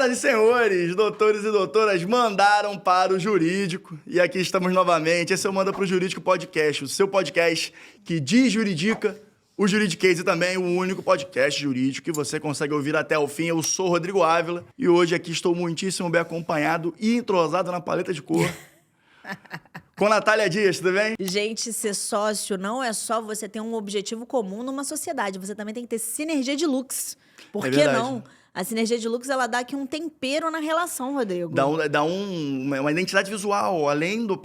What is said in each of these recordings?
Senhoras e senhores, doutores e doutoras, mandaram para o Jurídico. E aqui estamos novamente. Esse é o Manda pro Jurídico Podcast, o seu podcast que desjuridica o Juridiquês e também o único podcast jurídico que você consegue ouvir até o fim. Eu sou Rodrigo Ávila e hoje aqui estou muitíssimo bem acompanhado e entrosado na paleta de cor com Natália Dias, tudo bem? Gente, ser sócio não é só você ter um objetivo comum numa sociedade, você também tem que ter sinergia de lux. Por que não? A sinergia de lux, ela dá aqui um tempero na relação, Rodrigo. Dá uma identidade visual, além da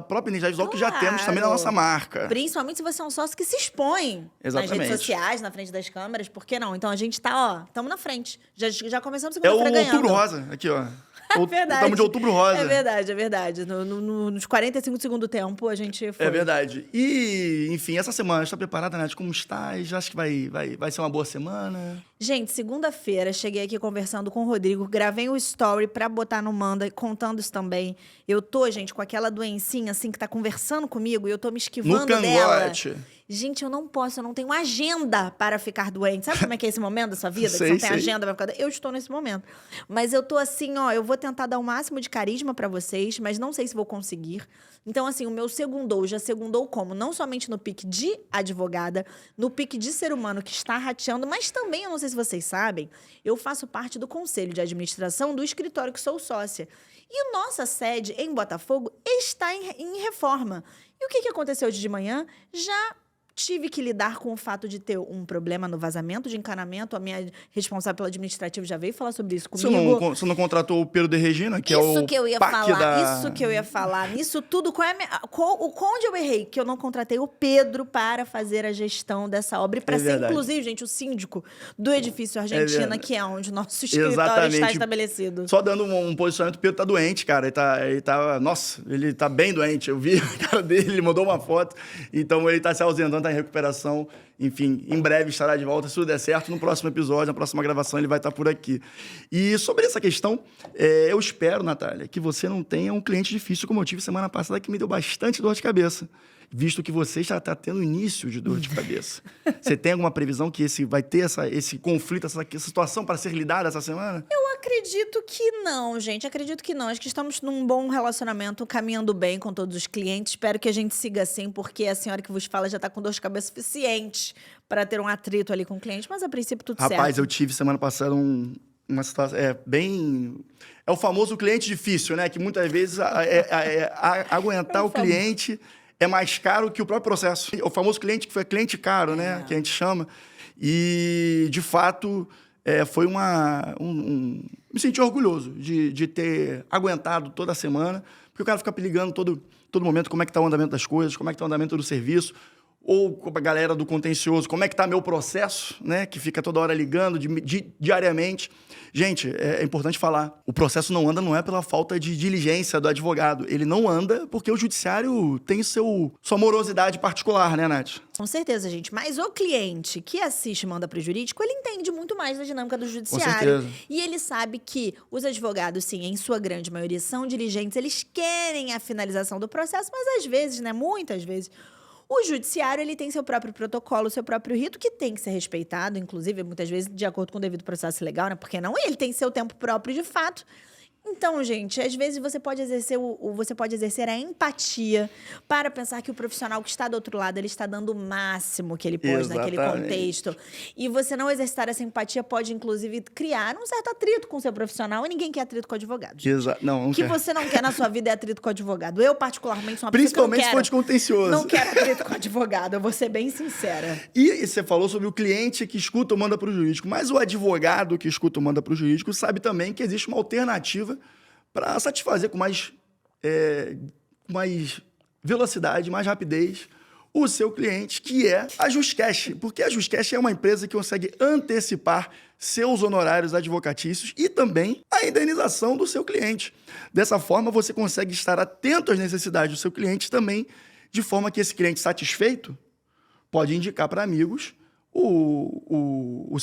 própria identidade visual que já temos também na nossa marca. Principalmente se você é um sócio que se expõe nas redes sociais, na frente das câmeras, por que não? Então a gente tá, estamos na frente. Já começamos segunda-feira ganhando. É o Outubro Rosa, aqui, ó. É verdade. Estamos de Outubro Rosa. É verdade, é verdade. Nos 45 do segundo tempo, a gente foi. É verdade. E, enfim, essa semana, está preparada, Nath? Como estás? Acho que vai ser uma boa semana? Gente, segunda-feira, cheguei aqui conversando com o Rodrigo, gravei um story pra botar no Manda, contando isso também. Eu tô, gente, com aquela doencinha, assim, que tá conversando comigo e eu tô me esquivando dela. Gente, eu não posso, eu não tenho agenda para ficar doente. Sabe como é que é esse momento da sua vida? Que você não tem agenda para ficar doente? Eu estou nesse momento. Mas eu tô assim, ó, eu vou tentar dar o máximo de carisma para vocês, mas não sei se vou conseguir. Então, assim, o meu segundou já segundou como? Não somente no pique de advogada, no pique de ser humano que está rateando, mas também, eu não sei se vocês sabem, eu faço parte do conselho de administração do escritório que sou sócia. E nossa sede em Botafogo está em reforma. E o que aconteceu hoje de manhã? Já tive que lidar com o fato de ter um problema no vazamento de encanamento. A minha responsável pelo administrativo já veio falar sobre isso comigo. Você não contratou o Pedro de Regina, que isso é o que eu ia PAC falar, Isso que eu ia falar. Nisso tudo, onde eu errei? Que eu não contratei o Pedro para fazer a gestão dessa obra. E para ser, inclusive, gente, o síndico do edifício Argentina, que é onde o nosso escritório está estabelecido. Só dando um posicionamento, o Pedro tá doente, cara. Nossa, ele tá bem doente. Eu vi a cara dele, ele mandou uma foto. Então, ele tá se ausentando, em recuperação, enfim, em breve estará de volta, se tudo der certo, no próximo episódio, na próxima gravação, ele vai estar por aqui. E sobre essa questão, eu espero, Natália, que você não tenha um cliente difícil como eu tive semana passada, que me deu bastante dor de cabeça, visto que você já está tendo início de dor de cabeça. Você tem alguma previsão que vai ter esse conflito, essa situação para ser lidada essa semana? Eu acredito que não, gente. Acredito que não. Acho que estamos num bom relacionamento, caminhando bem com todos os clientes. Espero que a gente siga assim, porque a senhora que vos fala já está com dor de cabeça suficiente para ter um atrito ali com o cliente. Mas, a princípio, tudo certo. Rapaz, eu tive semana passada uma situação bem... É o famoso cliente difícil, né? Que muitas vezes aguentar o cliente é mais caro que o próprio processo. O famoso cliente que foi cliente caro, né? Que a gente chama. E, de fato, foi me senti orgulhoso de ter aguentado toda a semana, porque o cara fica ligando todo momento como é que está o andamento das coisas, como é que está o andamento do serviço, ou com a galera do contencioso, como é que está meu processo, né? Que fica toda hora ligando diariamente. Gente, é importante falar, o processo não anda, não é pela falta de diligência do advogado. Ele não anda porque o judiciário tem sua morosidade particular, né, Nath? Com certeza, gente. Mas o cliente que assiste Manda pro Jurídico, ele entende muito mais da dinâmica do judiciário. Com certeza. E ele sabe que os advogados, sim, em sua grande maioria, são diligentes. Eles querem a finalização do processo, mas às vezes, né, muitas vezes, o judiciário, ele tem seu próprio protocolo, seu próprio rito, que tem que ser respeitado, inclusive, muitas vezes, de acordo com o devido processo legal, né? Porque não ele tem seu tempo próprio de fato. Então, gente, às vezes você pode exercer a empatia para pensar que o profissional que está do outro lado, ele está dando o máximo que ele pode naquele contexto. E você não exercitar essa empatia pode, inclusive, criar um certo atrito com o seu profissional. E ninguém quer atrito com advogado. Não o que quer. você não quer na sua vida é atrito com advogado. Eu, particularmente, sou uma pessoa que não quero. Principalmente se for de contencioso. Não quero atrito com advogado, eu vou ser bem sincera. E você falou sobre o cliente que escuta o Manda pro Jurídico, mas o advogado que escuta o Manda pro Jurídico sabe também que existe uma alternativa para satisfazer com mais velocidade, mais rapidez, o seu cliente, que é a JustCash. Porque a JustCash é uma empresa que consegue antecipar seus honorários advocatícios e também a indenização do seu cliente. Dessa forma, você consegue estar atento às necessidades do seu cliente também, de forma que esse cliente satisfeito pode indicar para amigos o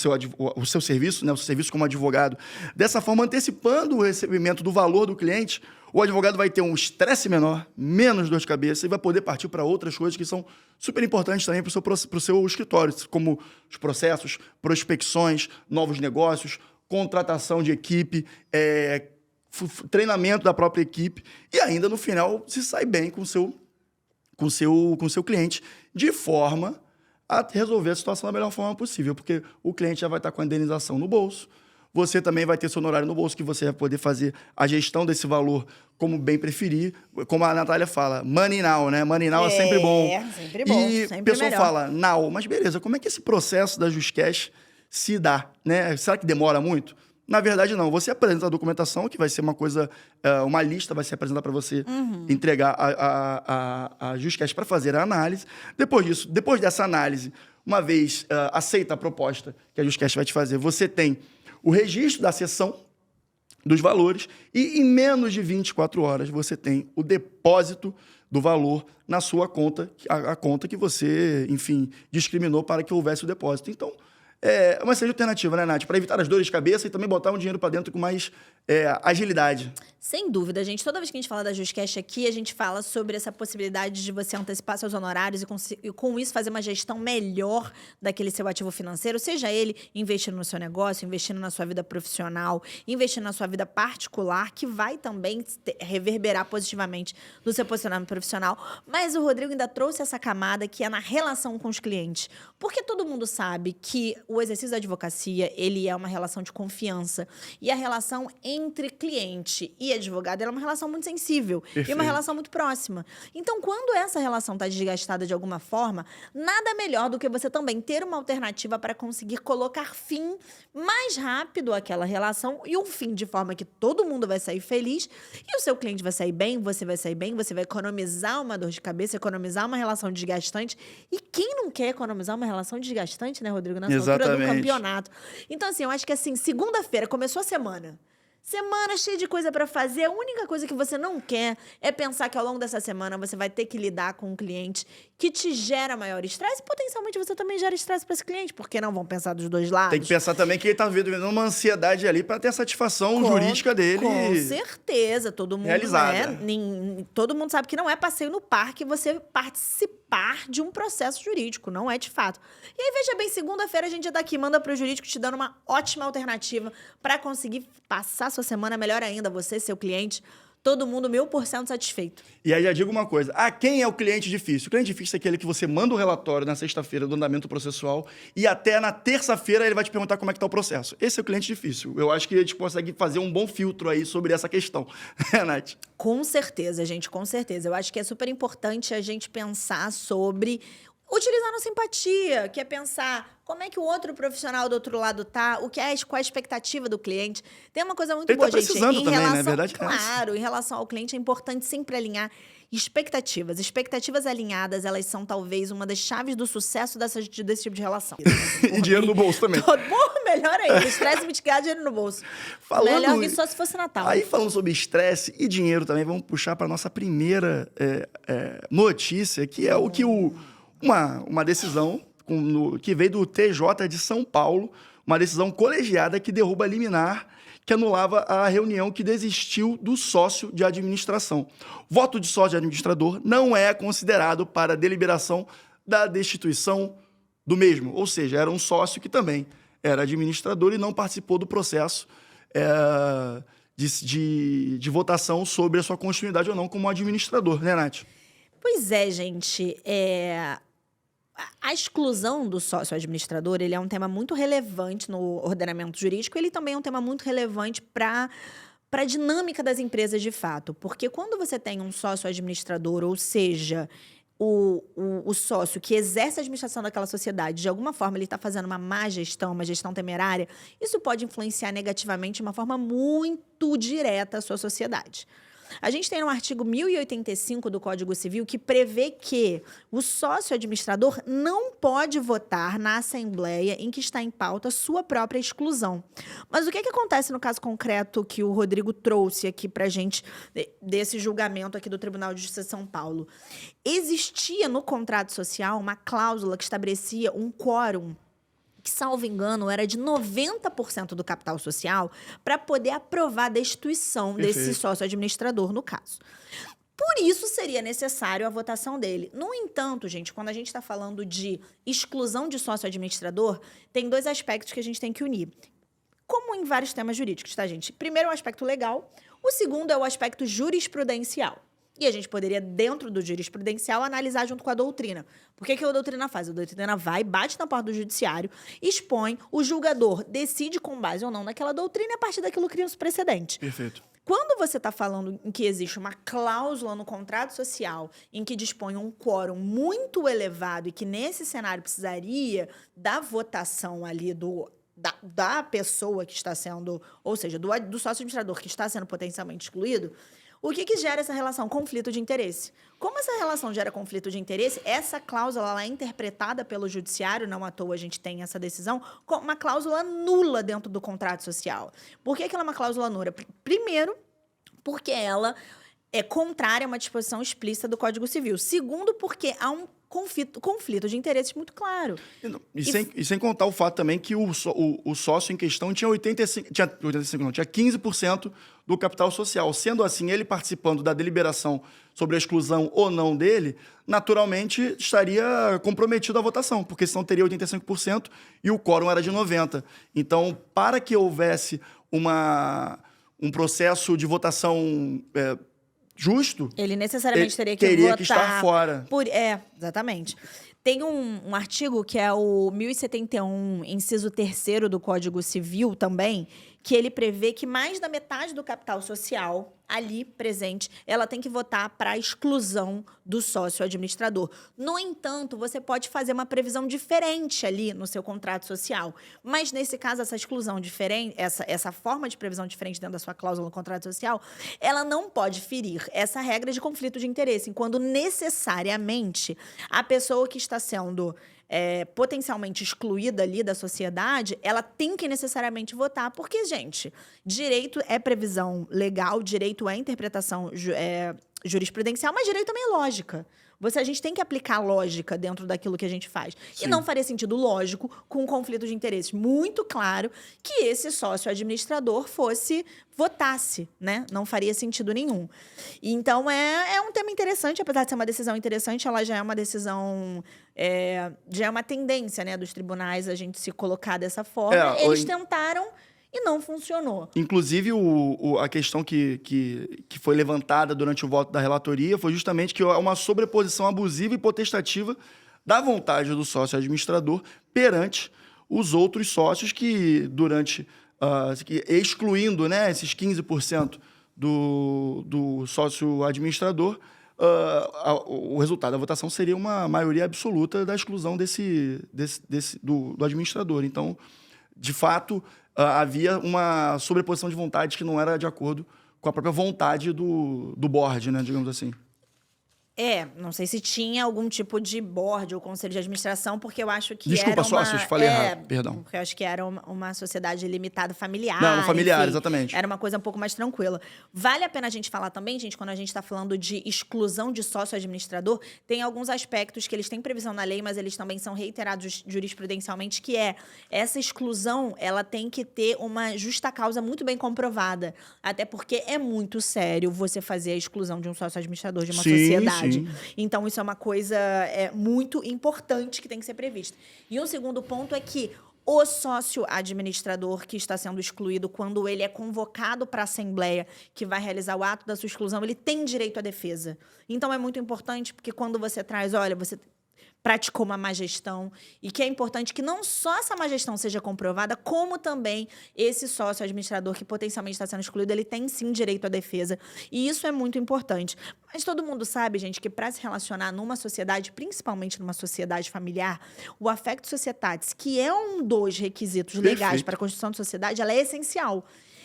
seu serviço, né, o seu serviço como advogado. Dessa forma, antecipando o recebimento do valor do cliente, o advogado vai ter um estresse menor, menos dor de cabeça e vai poder partir para outras coisas que são super importantes também para o seu escritório, como os processos, prospecções, novos negócios, contratação de equipe, treinamento da própria equipe e ainda no final se sai bem com o seu cliente, de forma a resolver a situação da melhor forma possível, porque o cliente já vai estar com a indenização no bolso, você também vai ter seu honorário no bolso, que você vai poder fazer a gestão desse valor como bem preferir. Como a Natália fala, money now, né? Money now é sempre bom. Sempre bom, e sempre o pessoal melhor. fala, now, mas beleza, como é que esse processo da JustCash se dá, né? Será que demora muito? Na verdade, não. Você apresenta a documentação, que vai ser uma coisa, uma lista vai ser apresentada para você entregar a JustCash para fazer a análise. Depois dessa análise, uma vez aceita a proposta que a JustCash vai te fazer, você tem o registro da cessão dos valores e em menos de 24 horas você tem o depósito do valor na sua conta, a conta que você, enfim, discriminou para que houvesse o depósito. Então, é uma excelente alternativa, né, Nath? Para evitar as dores de cabeça e também botar um dinheiro para dentro com mais agilidade. Sem dúvida, gente. Toda vez que a gente fala da JustCash aqui, a gente fala sobre essa possibilidade de você antecipar seus honorários e com isso fazer uma gestão melhor daquele seu ativo financeiro, seja ele investindo no seu negócio, investindo na sua vida profissional, investindo na sua vida particular, que vai também reverberar positivamente no seu posicionamento profissional. Mas o Rodrigo ainda trouxe essa camada que é na relação com os clientes. Porque todo mundo sabe que o exercício da advocacia, ele é uma relação de confiança. E a relação entre cliente e advogado ela é uma relação muito sensível. Perfeito. E uma relação muito próxima. Então, quando essa relação está desgastada de alguma forma, nada melhor do que você também ter uma alternativa para conseguir colocar fim mais rápido àquela relação e um fim de forma que todo mundo vai sair feliz e o seu cliente vai sair bem, você vai sair bem, você vai economizar uma dor de cabeça, economizar uma relação desgastante. E quem não quer economizar uma relação desgastante, né, Rodrigo? Nessa altura do campeonato. Então, assim, eu acho que assim, segunda-feira começou a semana. Semana cheia de coisa para fazer. A única coisa que você não quer é pensar que ao longo dessa semana você vai ter que lidar com um cliente que te gera maior estresse. E potencialmente você também gera estresse para esse cliente, porque não vão pensar dos dois lados. Tem que pensar também que ele está vivendo uma ansiedade ali para ter a satisfação jurídica dele. Com certeza. Todo mundo, realizada. Né? Todo mundo sabe que não é passeio no parque você participar de um processo jurídico. Não é de fato. E aí, veja bem, segunda-feira a gente já tá aqui, manda para o jurídico te dando uma ótima alternativa para conseguir passar sua semana melhor ainda, você, seu cliente, todo mundo 1000% satisfeito. E aí já digo uma coisa, quem é o cliente difícil? O cliente difícil é aquele que você manda o relatório na sexta-feira do andamento processual e até na terça-feira ele vai te perguntar como é que está o processo. Esse é o cliente difícil. Eu acho que a gente consegue fazer um bom filtro aí sobre essa questão. Nath? Com certeza, gente, com certeza. Eu acho que é super importante a gente pensar sobre utilizar nossa empatia, que é pensar como é que o outro profissional do outro lado tá, qual é a expectativa do cliente. Tem uma coisa muito boa, gente. Ele tá precisando também, né? Verdade, claro, em relação ao cliente é importante sempre alinhar expectativas. Expectativas alinhadas, elas são talvez uma das chaves do sucesso desse tipo de relação. E dinheiro no bolso também. Melhor ainda, estresse mitigado, dinheiro no bolso. Melhor que só se fosse Natal. Aí, falando sobre estresse e dinheiro também, vamos puxar para nossa primeira notícia, que é uma decisão que veio do TJ de São Paulo, uma decisão colegiada que derruba a liminar que anulava a reunião que desistiu do sócio de administração. Voto de sócio de administrador não é considerado para deliberação da destituição do mesmo. Ou seja, era um sócio que também era administrador e não participou do processo de votação sobre a sua continuidade ou não como administrador, né, Nath? Pois é, gente. A exclusão do sócio administrador, ele é um tema muito relevante no ordenamento jurídico, ele também é um tema muito relevante para a dinâmica das empresas de fato. Porque quando você tem um sócio administrador, ou seja, o sócio que exerce a administração daquela sociedade, de alguma forma ele está fazendo uma má gestão, uma gestão temerária, isso pode influenciar negativamente de uma forma muito direta a sua sociedade. A gente tem no artigo 1085 do Código Civil que prevê que o sócio administrador não pode votar na assembleia em que está em pauta sua própria exclusão. Mas o que acontece no caso concreto que o Rodrigo trouxe aqui para a gente desse julgamento aqui do Tribunal de Justiça de São Paulo? Existia no contrato social uma cláusula que estabelecia um quórum que, salvo engano, era de 90% do capital social para poder aprovar a destituição desse sócio administrador, no caso. Por isso, seria necessário a votação dele. No entanto, gente, quando a gente está falando de exclusão de sócio administrador, tem dois aspectos que a gente tem que unir. como em vários temas jurídicos, tá, gente? Primeiro é o aspecto legal, o segundo é o aspecto jurisprudencial. E a gente poderia, dentro do jurisprudencial, analisar junto com a doutrina. Por que a doutrina faz? A doutrina vai, bate na porta do judiciário, expõe, o julgador decide com base ou não naquela doutrina e a partir daquilo cria um precedente. Perfeito. Quando você está falando em que existe uma cláusula no contrato social em que dispõe um quórum muito elevado e que nesse cenário precisaria da votação ali da pessoa que está sendo, ou seja, do sócio administrador que está sendo potencialmente excluído, o que gera essa relação? Conflito de interesse. Como essa relação gera conflito de interesse, essa cláusula ela é interpretada pelo judiciário, não à toa a gente tem essa decisão, como uma cláusula nula dentro do contrato social. Por que ela é uma cláusula nula? Primeiro, porque ela é contrária a uma disposição explícita do Código Civil. Segundo, porque há um conflito de interesses muito claro. E sem contar o fato também que o sócio em questão tinha 15% do capital social. Sendo assim, ele participando da deliberação sobre a exclusão ou não dele, naturalmente estaria comprometido à votação, porque senão teria 85% e o quórum era de 90%. Então, para que houvesse um processo de votação justo, ele necessariamente teria que teria votar que estar fora. Exatamente. Tem um artigo que é o 1071, inciso 3º do Código Civil também, que ele prevê que mais da metade do capital social ali presente, ela tem que votar para a exclusão do sócio administrador. No entanto, você pode fazer uma previsão diferente ali no seu contrato social. Mas, nesse caso, essa exclusão diferente, essa forma de previsão diferente dentro da sua cláusula no contrato social, ela não pode ferir essa regra de conflito de interesse, quando necessariamente a pessoa que está sendo potencialmente excluída ali da sociedade, ela tem que necessariamente votar. Porque, gente, direito é previsão legal, direito é interpretação jurisprudencial, mas direito também é lógica. A gente tem que aplicar lógica dentro daquilo que a gente faz. Sim. E não faria sentido lógico, com um conflito de interesses muito claro, que esse sócio administrador votasse, né? Não faria sentido nenhum. Então, é um tema interessante, apesar de ser uma decisão interessante, ela já é uma decisão, já é uma tendência, né, dos tribunais a gente se colocar dessa forma. Eles tentaram e não funcionou. Inclusive, a questão que foi levantada durante o voto da relatoria foi justamente que é uma sobreposição abusiva e potestativa da vontade do sócio administrador perante os outros sócios que, excluindo, né, esses 15% do sócio administrador, o resultado da votação seria uma maioria absoluta da exclusão do administrador. Então, de fato, havia uma sobreposição de vontades que não era de acordo com a própria vontade do board, né, digamos assim. Não sei se tinha algum tipo de board ou conselho de administração, porque eu acho que Desculpa, sócios, falei errado, perdão. Porque eu acho que era uma sociedade limitada familiar. Não, familiar, enfim, exatamente. Era uma coisa um pouco mais tranquila. Vale a pena a gente falar também, gente, quando a gente está falando de exclusão de sócio administrador, tem alguns aspectos que eles têm previsão na lei, mas eles também são reiterados jurisprudencialmente, que essa exclusão, ela tem que ter uma justa causa muito bem comprovada. Até porque é muito sério você fazer a exclusão de um sócio administrador de uma sociedade. Sim. Então, isso é uma coisa muito importante que tem que ser prevista. E um segundo ponto é que o sócio administrador que está sendo excluído, quando ele é convocado para a Assembleia que vai realizar o ato da sua exclusão, ele tem direito à defesa. Então, é muito importante, porque quando você traz, olha, você praticou uma má gestão, e que é importante que não só essa má gestão seja comprovada, como também esse sócio administrador que potencialmente está sendo excluído, ele tem sim direito à defesa, e isso é muito importante. Mas todo mundo sabe, gente, que para se relacionar numa sociedade, principalmente numa sociedade familiar, o affectio societatis, que é um dos requisitos legais para a constituição de sociedade, ela é essencial.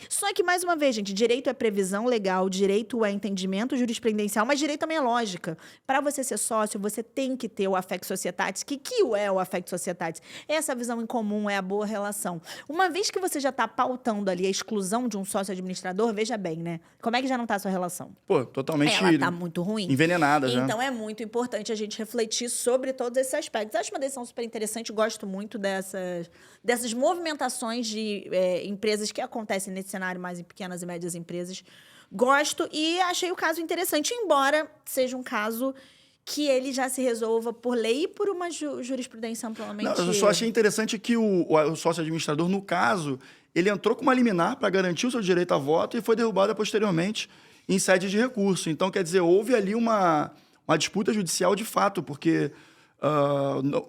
Só que, mais uma vez, gente, direito é previsão legal, direito é entendimento jurisprudencial, mas direito também é lógica. Para você ser sócio, você tem que ter o affectio societatis. Que é o affectio societatis? É essa visão em comum, é a boa relação. Uma vez que você já está pautando ali a exclusão de um sócio administrador, veja bem, né? Como é que já não está a sua relação? Totalmente. Ela está muito ruim. Envenenada já. Então, é muito importante a gente refletir sobre todos esses aspectos. Acho uma decisão super interessante, gosto muito dessas movimentações de empresas que acontecem nesse cenário mais em pequenas e médias empresas. Gosto e achei o caso interessante, embora seja um caso que ele já se resolva por lei e por uma jurisprudência amplamente... Não, eu só achei interessante que o sócio administrador, no caso, ele entrou com uma liminar para garantir o seu direito a voto e foi derrubada posteriormente em sede de recurso. Então, quer dizer, houve ali uma disputa judicial de fato, porque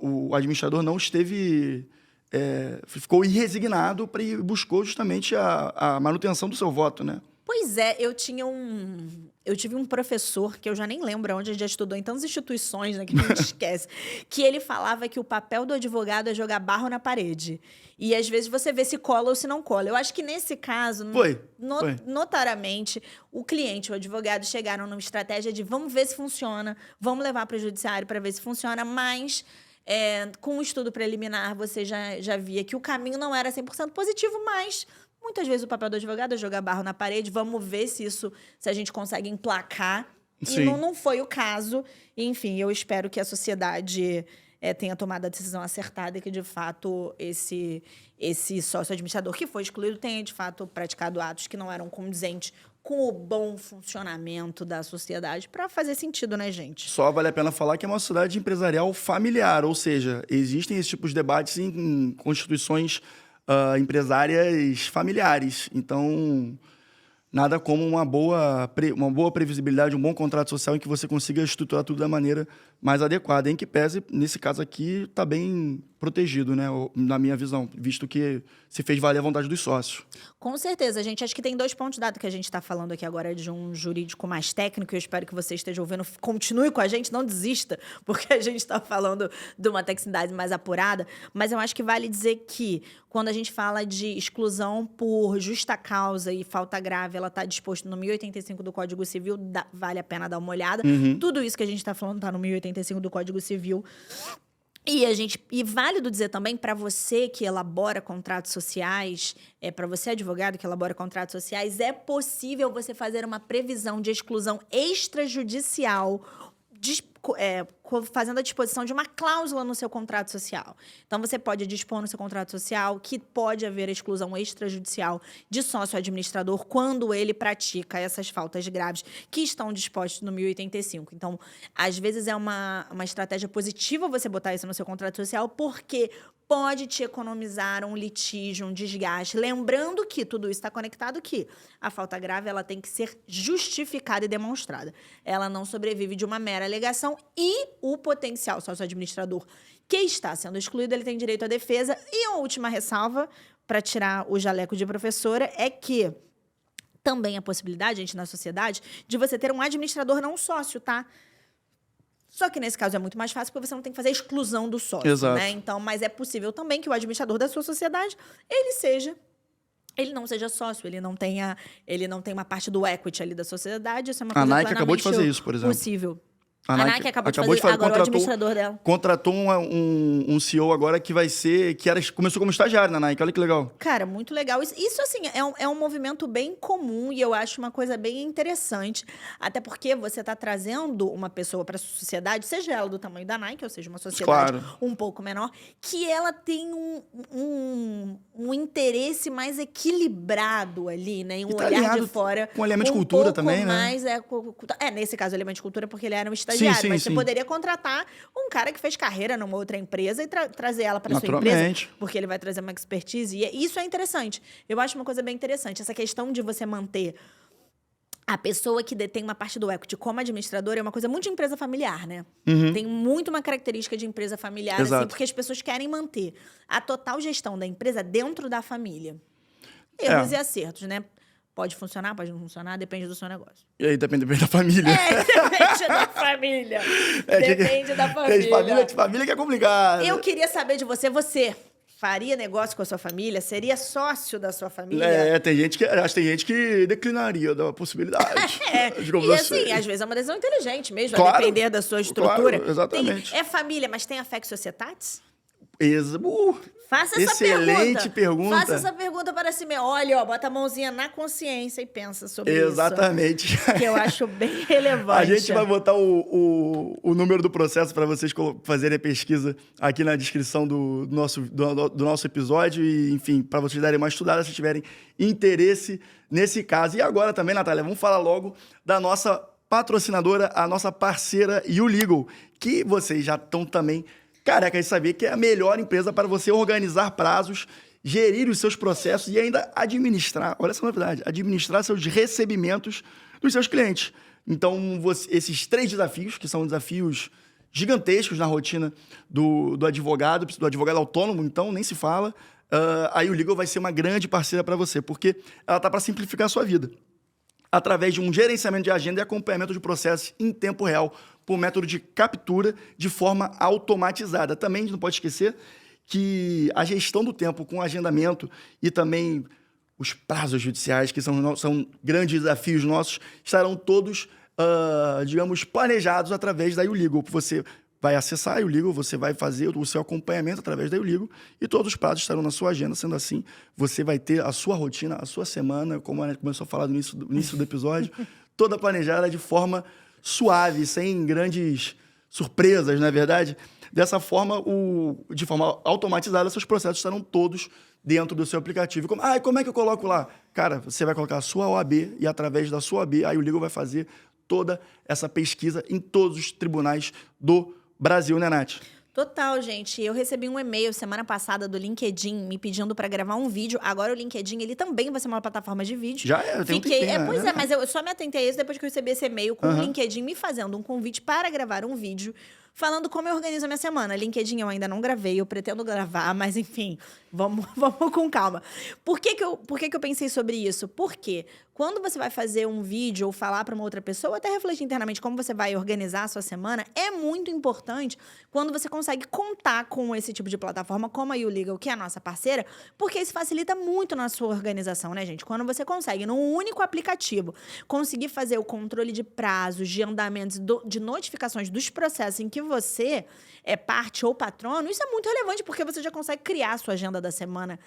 o administrador não esteve... ficou irresignado e buscou justamente a manutenção do seu voto, né? Pois é, eu tive um professor, que eu já nem lembro onde a gente já estudou em tantas instituições, né, que a gente esquece, que ele falava que o papel do advogado é jogar barro na parede. E, às vezes, você vê se cola ou se não cola. Eu acho que, nesse caso, notariamente, o cliente e o advogado chegaram numa estratégia de vamos ver se funciona, vamos levar para o judiciário para ver se funciona, mas... com o estudo preliminar, você já via que o caminho não era 100% positivo, mas muitas vezes o papel do advogado é jogar barro na parede, vamos ver se a gente consegue emplacar. Sim. E não foi o caso. Enfim, eu espero que a sociedade tenha tomado a decisão acertada e que, de fato, esse sócio administrador que foi excluído tenha, de fato, praticado atos que não eram condizentes com o bom funcionamento da sociedade, para fazer sentido, né, gente? Só vale a pena falar que é uma sociedade empresarial familiar, ou seja, existem esses tipos de debates em constituições empresárias familiares. Então, nada como uma boa previsibilidade, um bom contrato social em que você consiga estruturar tudo da maneira mais adequada. Em que pese, nesse caso aqui, está bem protegido, né? Na minha visão, visto que se fez valer a vontade dos sócios. Com certeza, gente. Acho que tem 2 pontos, dado que a gente está falando aqui agora de um jurídico mais técnico. Eu espero que você esteja ouvindo. Continue com a gente, não desista, porque a gente está falando de uma tecnicidade mais apurada. Mas eu acho que vale dizer que, quando a gente fala de exclusão por justa causa e falta grave, ela está disposta no 1085 do Código Civil, vale a pena dar uma olhada. Tudo isso que a gente está falando está no 1085 do Código Civil. E válido dizer também, para você que elabora contratos sociais, para você advogado que elabora contratos sociais, é possível você fazer uma previsão de exclusão extrajudicial, fazendo a disposição de uma cláusula no seu contrato social. Então, você pode dispor no seu contrato social que pode haver exclusão extrajudicial de sócio administrador quando ele pratica essas faltas graves que estão dispostas no 1085. Então, às vezes é uma estratégia positiva você botar isso no seu contrato social, porque pode te economizar um litígio, um desgaste. Lembrando que tudo isso está conectado que a falta grave ela tem que ser justificada e demonstrada. Ela não sobrevive de uma mera alegação e o potencial sócio-administrador que está sendo excluído, ele tem direito à defesa. E a última ressalva, para tirar o jaleco de professora, é que também a possibilidade, gente, na sociedade, de você ter um administrador não sócio, tá? Só que, nesse caso, é muito mais fácil porque você não tem que fazer a exclusão do sócio. Exato. Né? Então, mas é possível também que o administrador da sua sociedade, ele não seja sócio, ele não tenha uma parte do equity ali da sociedade. Isso é uma coisa a Nike acabou de fazer isso, por exemplo. Possível. A Nike acabou de fazer, agora o administrador dela. Contratou um CEO agora que começou como estagiário na Nike, olha que legal. Cara, muito legal. Isso assim, é um movimento bem comum e eu acho uma coisa bem interessante, até porque você está trazendo uma pessoa para a sociedade, seja ela do tamanho da Nike, ou seja, uma sociedade um pouco menor, que ela tem um interesse mais equilibrado ali, né? Um olhar de fora. Com elemento de cultura também, mais, né? Nesse caso, elemento de cultura, porque ele era um estagiário. Mas você poderia contratar um cara que fez carreira numa outra empresa e trazer ela para sua empresa, porque ele vai trazer uma expertise. E isso é interessante. Eu acho uma coisa bem interessante. Essa questão de você manter a pessoa que detém uma parte do equity como administradora é uma coisa muito de empresa familiar, né? Tem muito uma característica de empresa familiar, assim, porque as pessoas querem manter a total gestão da empresa dentro da família. Erros e acertos, né? Pode funcionar, pode não funcionar, depende do seu negócio. E aí depende da família. Depende da família. Depende da família. Família que é complicado. Eu queria saber de você. Você faria negócio com a sua família? Seria sócio da sua família? Tem gente que declinaria da possibilidade. E assim, às vezes é uma decisão inteligente mesmo, a depender da sua estrutura. Claro, exatamente. É família, mas tem affect societatis? Faça essa pergunta. Faça essa pergunta para si mesmo. Olha, bota a mãozinha na consciência e pensa sobre isso. Exatamente. Que eu acho bem relevante. A gente vai botar o número do processo para vocês fazerem a pesquisa aqui na descrição do nosso episódio. E, enfim, para vocês darem uma estudada se tiverem interesse nesse caso. E agora também, Natália, vamos falar logo da nossa patrocinadora, a nossa parceira YouLegal, que vocês já estão também carecas de saber que é a melhor empresa para você organizar prazos, gerir os seus processos e ainda administrar, olha essa novidade, administrar seus recebimentos dos seus clientes. Então, esses 3 desafios, que são desafios gigantescos na rotina do advogado autônomo, então nem se fala, a YouLegal vai ser uma grande parceira para você, porque ela está para simplificar a sua vida, através de um gerenciamento de agenda e acompanhamento de processos em tempo real, por método de captura de forma automatizada. Também não pode esquecer que a gestão do tempo com agendamento e também os prazos judiciais, que são grandes desafios nossos, estarão todos, digamos, planejados através da YouLegal. Você vai acessar a YouLegal, você vai fazer o seu acompanhamento através da YouLegal e todos os prazos estarão na sua agenda. Sendo assim, você vai ter a sua rotina, a sua semana, como a gente começou a falar no início do episódio, toda planejada de forma suave, sem grandes surpresas, não é verdade? Dessa forma, de forma automatizada, seus processos estarão todos dentro do seu aplicativo. Como é que eu coloco lá? Cara, você vai colocar a sua OAB e através da sua OAB, a YouLegal vai fazer toda essa pesquisa em todos os tribunais do Brasil, né, Nath? Total, gente. Eu recebi um e-mail semana passada do LinkedIn me pedindo para gravar um vídeo. Agora o LinkedIn, ele também vai ser uma plataforma de vídeo. Já é, tem um tempinho, Pois é, mas eu só me atentei a isso depois que eu recebi esse e-mail com o LinkedIn me fazendo um convite para gravar um vídeo falando como eu organizo a minha semana. LinkedIn eu ainda não gravei, eu pretendo gravar, mas enfim, vamos com calma. Por que que eu pensei sobre isso? Porque quando você vai fazer um vídeo ou falar para uma outra pessoa, até refletir internamente como você vai organizar a sua semana, é muito importante quando você consegue contar com esse tipo de plataforma, como a YouLegal, que é a nossa parceira, porque isso facilita muito na sua organização, né, gente? Quando você consegue, num único aplicativo, conseguir fazer o controle de prazos, de andamentos, de notificações dos processos em que você é parte ou patrono, isso é muito relevante, porque você já consegue criar a sua agenda da semana.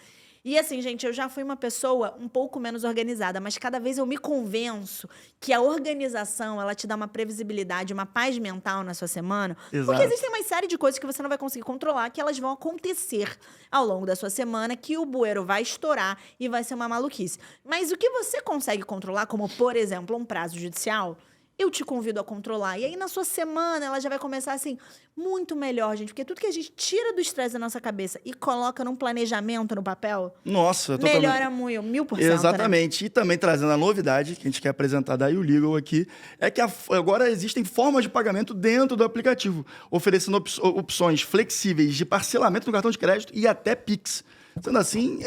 E assim, gente, eu já fui uma pessoa um pouco menos organizada, mas cada vez eu me convenço que a organização, ela te dá uma previsibilidade, uma paz mental na sua semana. Exato. Porque existem uma série de coisas que você não vai conseguir controlar, que elas vão acontecer ao longo da sua semana, que o bueiro vai estourar e vai ser uma maluquice. Mas o que você consegue controlar, como, por exemplo, um prazo judicial, eu te convido a controlar. E aí, na sua semana, ela já vai começar, assim, muito melhor, gente. Porque tudo que a gente tira do estresse da nossa cabeça e coloca num planejamento no papel, nossa, melhora muito, 1000%. Exatamente. Né? E também trazendo a novidade que a gente quer apresentar da YouLegal aqui, é que agora existem formas de pagamento dentro do aplicativo, oferecendo opções flexíveis de parcelamento no cartão de crédito e até Pix. Sendo assim,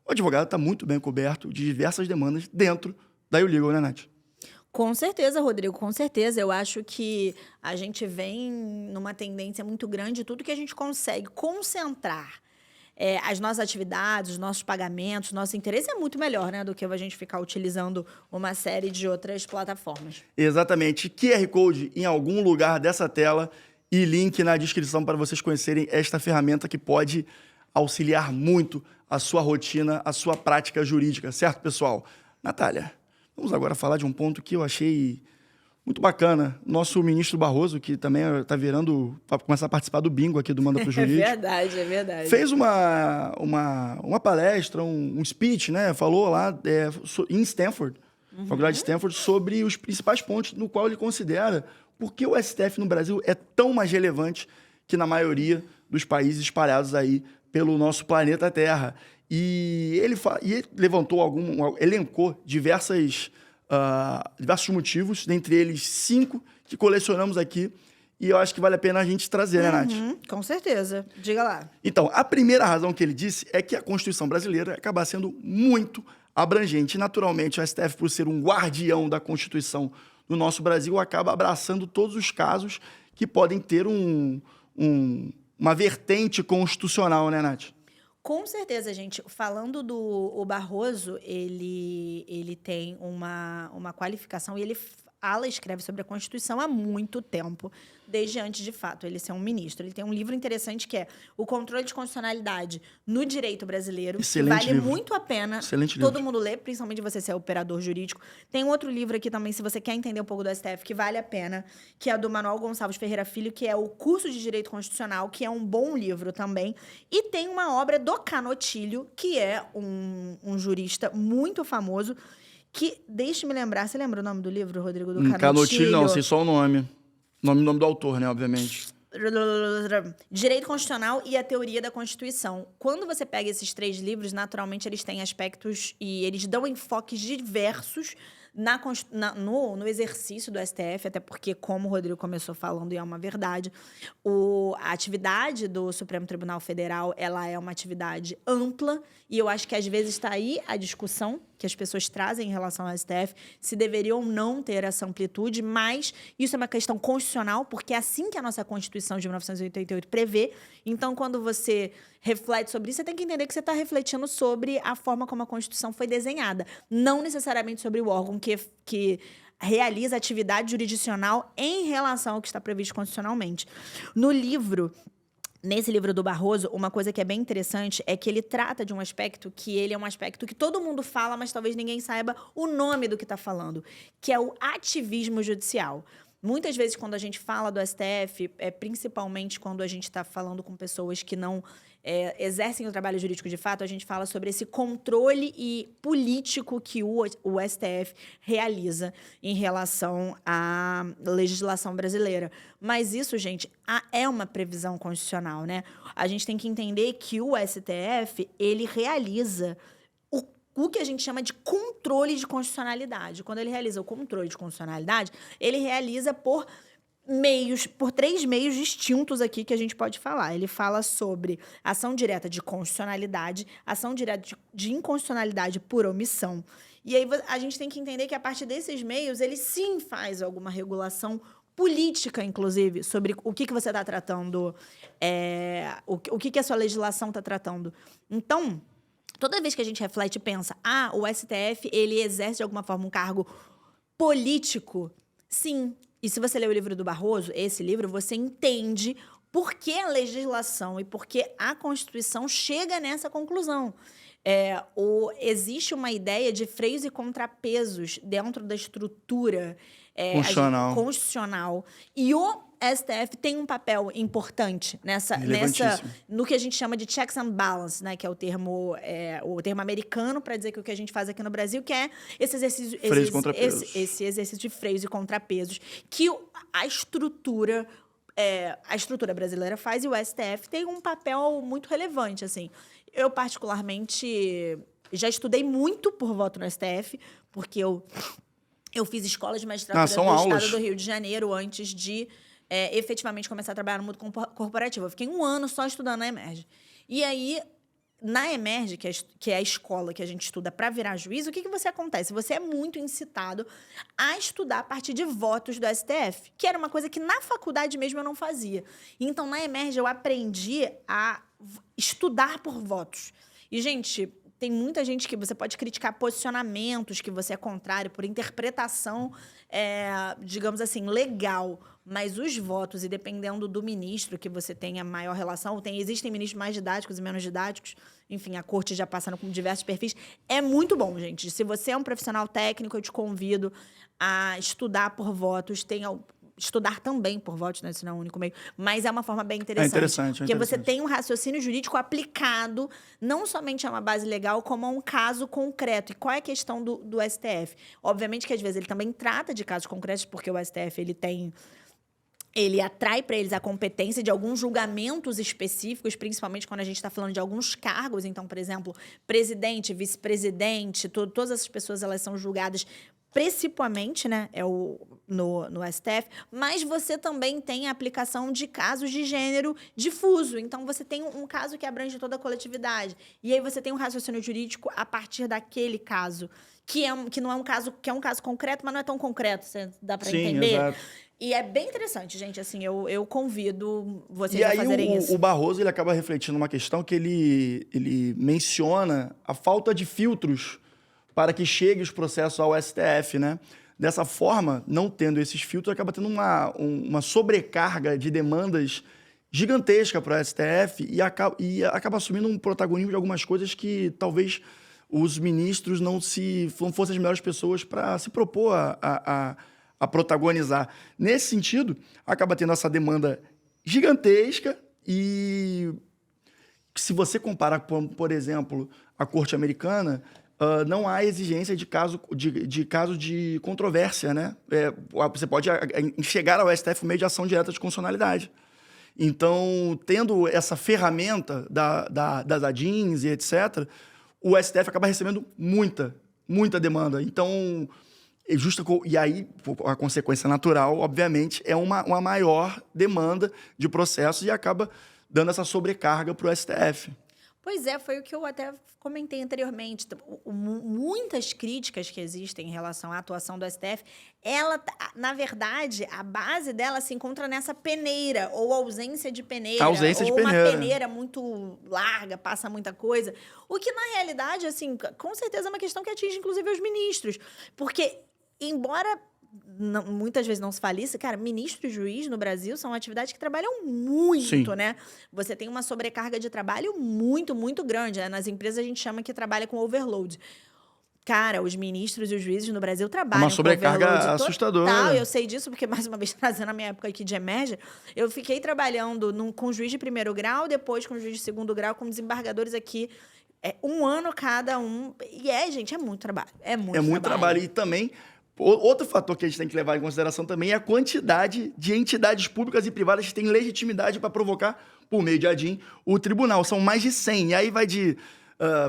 o advogado está muito bem coberto de diversas demandas dentro da YouLegal, né, Nath? Com certeza, Rodrigo, com certeza. Eu acho que a gente vem numa tendência muito grande, tudo que a gente consegue concentrar as nossas atividades, os nossos pagamentos, nosso interesse é muito melhor, né, do que a gente ficar utilizando uma série de outras plataformas. Exatamente. QR Code em algum lugar dessa tela e link na descrição para vocês conhecerem esta ferramenta que pode auxiliar muito a sua rotina, a sua prática jurídica, certo, pessoal? Natália, vamos agora falar de um ponto que eu achei muito bacana. Nosso ministro Barroso, que também está virando para começar a participar do bingo aqui do Manda Pro Jurídico. É verdade. Fez uma palestra, um speech, né? Falou lá em Stanford, Faculdade de Stanford, sobre os principais pontos no qual ele considera por que o STF no Brasil é tão mais relevante que na maioria dos países espalhados aí pelo nosso planeta Terra. E ele elencou diversos motivos, dentre eles 5 que colecionamos aqui, e eu acho que vale a pena a gente trazer, né, Nath? Com certeza. Diga lá. Então, a primeira razão que ele disse é que a Constituição brasileira acaba sendo muito abrangente. E, naturalmente, o STF, por ser um guardião da Constituição do nosso Brasil, acaba abraçando todos os casos que podem ter uma vertente constitucional, né, Nath? Com certeza, gente. Falando do Barroso, ele tem uma qualificação e ele escreve sobre a Constituição há muito tempo, desde antes de fato ele ser um ministro. Ele tem um livro interessante que é O Controle de Constitucionalidade no Direito Brasileiro. Excelente vale livro. Muito a pena todo mundo ler, principalmente você ser operador jurídico. Tem um outro livro aqui também, se você quer entender um pouco do STF, que vale a pena, que é do Manuel Gonçalves Ferreira Filho, que é o Curso de Direito Constitucional, que é um bom livro também. E tem uma obra do Canotilho, que é um jurista muito famoso, Que, deixe-me lembrar, você lembra o nome do livro, Rodrigo, do Canutilho, não, sei só o nome. Nome do autor, né, obviamente. Direito Constitucional e a Teoria da Constituição. Quando você pega esses 3 livros, naturalmente eles têm aspectos e eles dão enfoques diversos no exercício do STF, até porque, como o Rodrigo começou falando, e é uma verdade, a atividade do Supremo Tribunal Federal, ela é uma atividade ampla, e eu acho que às vezes está aí a discussão que as pessoas trazem em relação ao STF, se deveriam ou não ter essa amplitude, mas isso é uma questão constitucional, porque é assim que a nossa Constituição de 1988 prevê. Então, quando você reflete sobre isso, você tem que entender que você está refletindo sobre a forma como a Constituição foi desenhada, não necessariamente sobre o órgão que realiza atividade jurisdicional em relação ao que está previsto constitucionalmente. Nesse livro do Barroso, uma coisa que é bem interessante é que ele trata de um aspecto que ele é um aspecto que todo mundo fala, mas talvez ninguém saiba o nome do que está falando, que é o ativismo judicial. Muitas vezes, quando a gente fala do STF, principalmente quando a gente está falando com pessoas que não exercem o trabalho jurídico de fato, a gente fala sobre esse controle político que o STF realiza em relação à legislação brasileira. Mas isso, gente, é uma previsão constitucional, né? A gente tem que entender que o STF, ele realiza o que a gente chama de controle de constitucionalidade. Quando ele realiza o controle de constitucionalidade, ele realiza por 3 meios distintos aqui que a gente pode falar. Ele fala sobre ação direta de constitucionalidade, ação direta de inconstitucionalidade por omissão. E aí a gente tem que entender que, a partir desses meios, ele sim faz alguma regulação política, inclusive, sobre o que você está tratando, o que a sua legislação está tratando. Então, toda vez que a gente reflete e pensa, o STF, ele exerce de alguma forma um cargo político, sim. E se você ler o livro do Barroso, esse livro, você entende por que a legislação e por que a Constituição chega nessa conclusão. Existe uma ideia de freios e contrapesos dentro da estrutura constitucional. E o STF tem um papel importante no que a gente chama de checks and balances, né, que é o termo americano para dizer que o que a gente faz aqui no Brasil, que é esse exercício de freios e contrapesos que a estrutura brasileira faz, e o STF tem um papel muito relevante, assim. Eu, particularmente, já estudei muito por voto no STF, porque eu fiz escola de magistratura do Estado do Rio de Janeiro antes de efetivamente começar a trabalhar no mundo corporativo. Eu fiquei 1 ano só estudando na EMERGE. E aí, na EMERGE, que é a escola que a gente estuda para virar juiz, o que você acontece? Você é muito incitado a estudar a partir de votos do STF, que era uma coisa que na faculdade mesmo eu não fazia. Então, na EMERGE, eu aprendi a estudar por votos. E, gente, tem muita gente que você pode criticar posicionamentos que você é contrário por interpretação, digamos assim, legal. Mas os votos, e dependendo do ministro que você tenha maior relação, existem ministros mais didáticos e menos didáticos, enfim, a corte já passando com diversos perfis. É muito bom, gente. Se você é um profissional técnico, eu te convido a estudar por votos. Estudar também por votos, né? Isso não é o único meio. Mas é uma forma bem interessante. Porque você tem um raciocínio jurídico aplicado não somente a uma base legal, como a um caso concreto. E qual é a questão do STF? Obviamente que, às vezes, ele também trata de casos concretos, porque o STF ele atrai para eles a competência de alguns julgamentos específicos, principalmente quando a gente está falando de alguns cargos. Então, por exemplo, presidente, vice-presidente, todas essas pessoas, elas são julgadas principalmente, né, no STF, mas você também tem a aplicação de casos de gênero difuso. Então, você tem um caso que abrange toda a coletividade. E aí você tem um raciocínio jurídico a partir daquele caso, que não é um caso, que é um caso concreto, mas não é tão concreto, dá para entender? Exato. E é bem interessante, gente. Assim, eu convido vocês a fazerem isso. O Barroso, ele acaba refletindo uma questão que ele menciona a falta de filtros para que chegue os processos ao STF, né? Dessa forma, não tendo esses filtros, acaba tendo uma sobrecarga de demandas gigantesca para o STF e acaba assumindo um protagonismo de algumas coisas que talvez os ministros não fossem as melhores pessoas para se propor a protagonizar. Nesse sentido, acaba tendo essa demanda gigantesca e se você comparar, por exemplo, a corte americana, não há exigência de caso de controvérsia, né? Você pode chegar ao STF por meio de ação direta de constitucionalidade. Então, tendo essa ferramenta das ADINs e etc., o STF acaba recebendo muita demanda. Então, e aí, a consequência natural, obviamente, é uma maior demanda de processos e acaba dando essa sobrecarga para o STF. Pois é, foi o que eu até comentei anteriormente. Muitas críticas que existem em relação à atuação do STF, ela, na verdade, a base dela se encontra nessa peneira, ou ausência de peneira. Uma peneira muito larga, passa muita coisa. O que, na realidade, assim, com certeza é uma questão que atinge, inclusive, os ministros. Porque, embora muitas vezes não se fale isso, cara, ministro e juiz no Brasil são atividades que trabalham muito, Sim. né? Você tem uma sobrecarga de trabalho muito grande, né? Nas empresas a gente chama que trabalha com overload. Cara, os ministros e os juízes no Brasil trabalham uma sobrecarga com overload assustadora. total. Eu sei disso porque, mais uma vez, trazendo a minha época aqui de emergência, eu fiquei trabalhando com juiz de primeiro grau, depois com juiz de segundo grau, com desembargadores aqui, 1 ano cada um. E gente, é muito trabalho. É muito trabalho. E também... Outro fator que a gente tem que levar em consideração também é a quantidade de entidades públicas e privadas que têm legitimidade para provocar, por meio de ADIM, o tribunal. São mais de 100. E aí vai de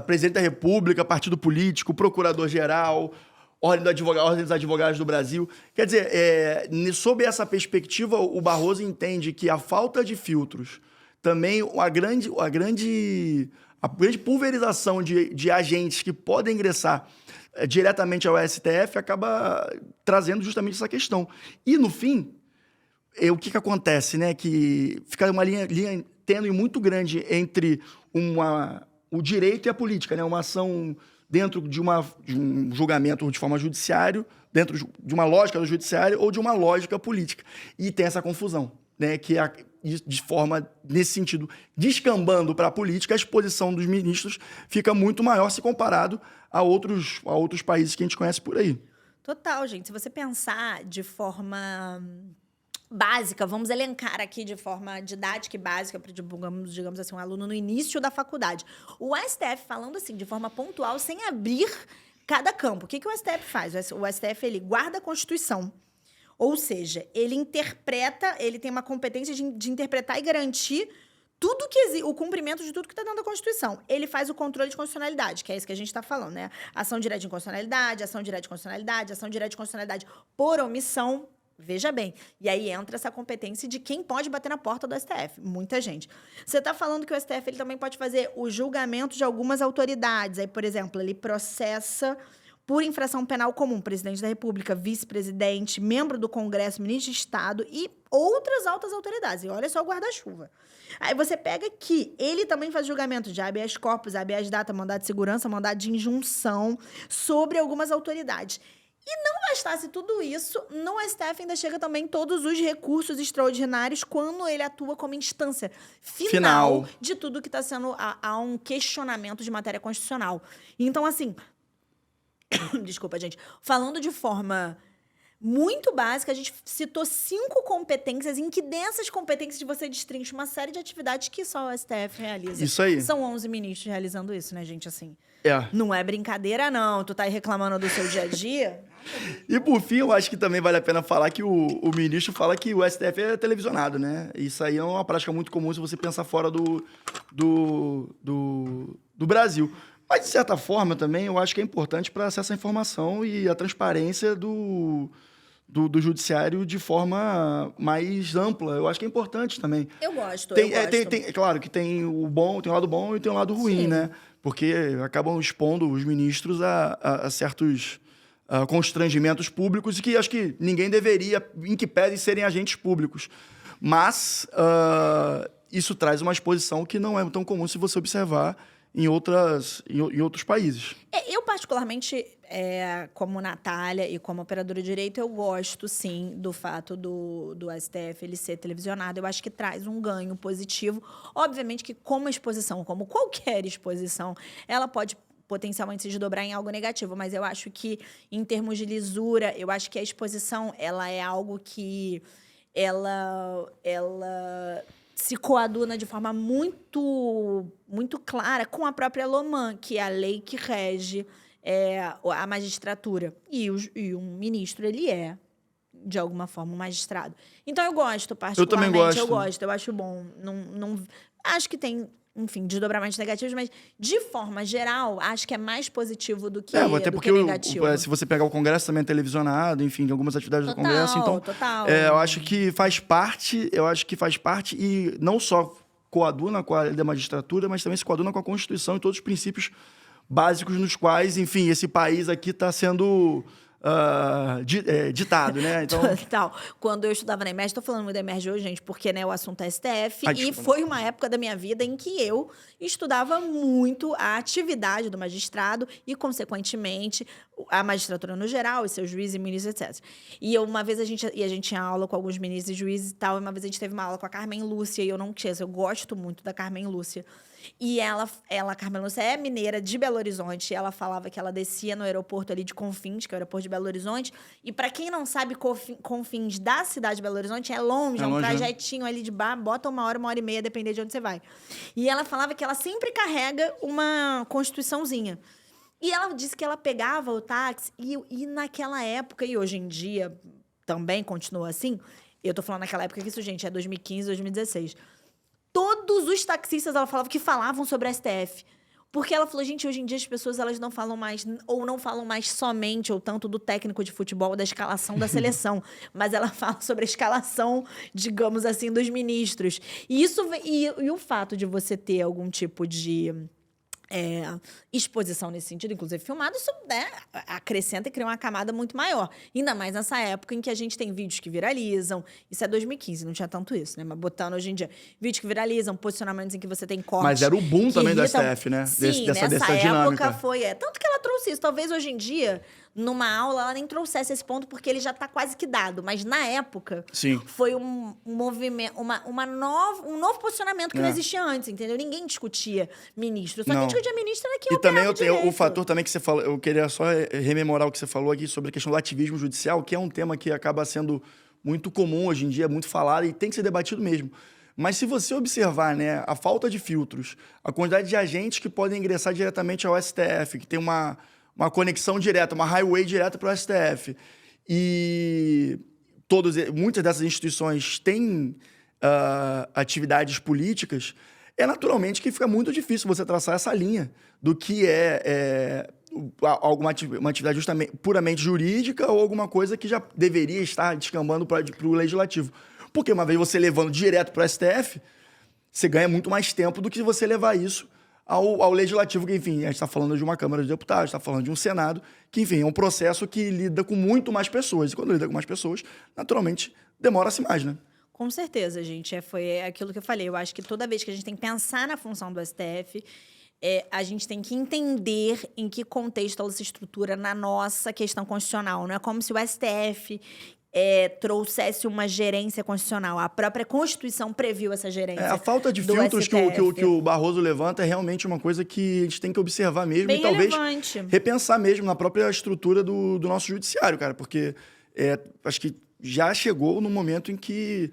presidente da República, partido político, procurador-geral, ordem dos advogados do Brasil. Quer dizer, sob essa perspectiva, o Barroso entende que a falta de filtros, também a grande pulverização de agentes que podem ingressar diretamente ao STF, acaba trazendo justamente essa questão. E, no fim, o que acontece, né? Que fica uma linha tênue muito grande entre o direito e a política, né? Uma ação dentro de um julgamento de forma judiciária, dentro de uma lógica do judiciário ou de uma lógica política. E tem essa confusão, né? Que de forma, nesse sentido, descambando para a política, a exposição dos ministros fica muito maior se comparado a outros países que a gente conhece por aí. Total, gente. Se você pensar de forma básica, vamos elencar aqui de forma didática e básica para, digamos assim, um aluno no início da faculdade. O STF, falando assim, de forma pontual, sem abrir cada campo. O que o STF faz? O STF, ele guarda a Constituição. Ou seja, ele interpreta, ele tem uma competência de interpretar e garantir o cumprimento de tudo que está dentro da Constituição. Ele faz o controle de constitucionalidade, que é isso que a gente está falando, né? Ação direta de inconstitucionalidade, ação direta de constitucionalidade, ação direta de constitucionalidade por omissão. Veja bem. E aí entra essa competência de quem pode bater na porta do STF. Muita gente. Você está falando que o STF ele também pode fazer o julgamento de algumas autoridades. Aí, por exemplo, ele processa por infração penal comum, presidente da República, vice-presidente, membro do Congresso, ministro de Estado e outras altas autoridades. E olha só o guarda-chuva. Aí você pega que ele também faz julgamento de habeas corpus, habeas data, mandado de segurança, mandado de injunção sobre algumas autoridades. E não bastasse tudo isso, no STF ainda chega também todos os recursos extraordinários quando ele atua como instância final. De tudo que está sendo... Há um questionamento de matéria constitucional. Então, assim... Desculpa, gente. Falando de forma muito básica, a gente citou 5 competências em que dessas competências você destrincha uma série de atividades que só o STF realiza. Isso aí. São 11 ministros realizando isso, né, gente? Assim, É. Não é brincadeira, não. Tu tá aí reclamando do seu dia a dia? E, por fim, eu acho que também vale a pena falar que o ministro fala que o STF é televisionado, né? Isso aí é uma prática muito comum se você pensar fora do Brasil. Mas, de certa forma, também, eu acho que é importante para acesso à informação e a transparência do judiciário de forma mais ampla. Eu acho que é importante também. Eu gosto, Claro que tem o lado bom e tem o lado ruim, né? Porque acabam expondo os ministros a certos constrangimentos públicos e que acho que ninguém deveria, em que pese, serem agentes públicos. Mas isso traz uma exposição que não é tão comum se você observar em outros países. Eu, particularmente, como Natália e como operadora de direito, eu gosto, sim, do fato do STF ele ser televisionado. Eu acho que traz um ganho positivo. Obviamente que, como exposição, como qualquer exposição, ela pode potencialmente se desdobrar em algo negativo, mas eu acho que, em termos de lisura, eu acho que a exposição ela é algo que ela se coaduna de forma muito clara com a própria LOMAN, que é a lei que rege a magistratura. E um ministro, ele é, de alguma forma, um magistrado. Então, eu gosto, particularmente. Eu também gosto. Eu gosto, eu acho bom. Não, acho que tem... Enfim, desdobramentos negativos, mas, de forma geral, acho que é mais positivo do que, até do porque que negativo. Se você pegar o Congresso também é televisionado, enfim, de algumas atividades do Congresso. Então, total. Eu acho que faz parte, e não só coaduna com a lei da magistratura, mas também se coaduna com a Constituição e todos os princípios básicos nos quais, enfim, esse país aqui está sendo... ditado, né? Então... Total. Quando eu estudava na EMERGE, estou falando muito da EMERGE hoje, gente, porque o assunto é STF, e foi uma época da minha vida em que eu estudava muito a atividade do magistrado e, consequentemente, a magistratura no geral, e seus juízes e ministros, etc. E uma vez a gente tinha aula com alguns ministros e juízes e tal, e uma vez a gente teve uma aula com a Carmen Lúcia, e eu gosto muito da Carmen Lúcia. E ela, Carmen Lúcia, é mineira de Belo Horizonte. E ela falava que ela descia no aeroporto ali de Confins, que é o aeroporto de Belo Horizonte. E para quem não sabe, Confins da cidade de Belo Horizonte é longe, um trajetinho ali de bar, bota 1 hora e meia, depender de onde você vai. E ela falava que ela sempre carrega uma Constituiçãozinha. E ela disse que ela pegava o táxi e naquela época, e hoje em dia também continua assim, eu tô falando naquela época que isso, gente, é 2015, 2016. Todos os taxistas, ela falava que falavam sobre a STF. Porque ela falou, gente, hoje em dia as pessoas elas não falam mais, ou não falam mais somente, ou tanto do técnico de futebol, da escalação da seleção, mas ela fala sobre a escalação, digamos assim, dos ministros. E o fato de você ter algum tipo de... exposição nesse sentido, inclusive filmado, isso, né, acrescenta e cria uma camada muito maior. Ainda mais nessa época em que a gente tem vídeos que viralizam. Isso é 2015, não tinha tanto isso, né? Mas botando hoje em dia, vídeos que viralizam, posicionamentos em que você tem cortes. Mas era o boom também do STF, né? Sim, nessa época foi. Tanto que ela trouxe isso. Talvez hoje em dia, numa aula, ela nem trouxesse esse ponto, porque ele já está quase que dado. Mas na época, sim, foi um movimento, um novo posicionamento que não existia antes, entendeu? Ninguém discutia ministro. Só que discutia ministro era que e também eu tenho o fator também que você falou, eu queria só rememorar o que você falou aqui sobre a questão do ativismo judicial, que é um tema que acaba sendo muito comum hoje em dia, muito falado e tem que ser debatido mesmo. Mas se você observar, né, a falta de filtros, a quantidade de agentes que podem ingressar diretamente ao STF, que tem uma conexão direta, uma highway direta para o STF, e muitas dessas instituições têm atividades políticas, naturalmente que fica muito difícil você traçar essa linha do que uma atividade justamente, puramente jurídica ou alguma coisa que já deveria estar descambando para o legislativo. Porque uma vez você levando direto para o STF, você ganha muito mais tempo do que você levar isso ao legislativo, que, enfim, a gente está falando de uma Câmara de Deputados, está falando de um Senado, que, enfim, é um processo que lida com muito mais pessoas. E quando lida com mais pessoas, naturalmente, demora-se mais, né? Com certeza, gente. Foi aquilo que eu falei. Eu acho que toda vez que a gente tem que pensar na função do STF, a gente tem que entender em que contexto ela se estrutura na nossa questão constitucional. Não é como se o STF trouxesse uma gerência constitucional. A própria Constituição previu essa gerência. A falta de filtros que o Barroso levanta é realmente uma coisa que a gente tem que observar mesmo. Bem e talvez relevante. Repensar mesmo na própria estrutura do nosso judiciário, cara. Porque acho que já chegou no momento em que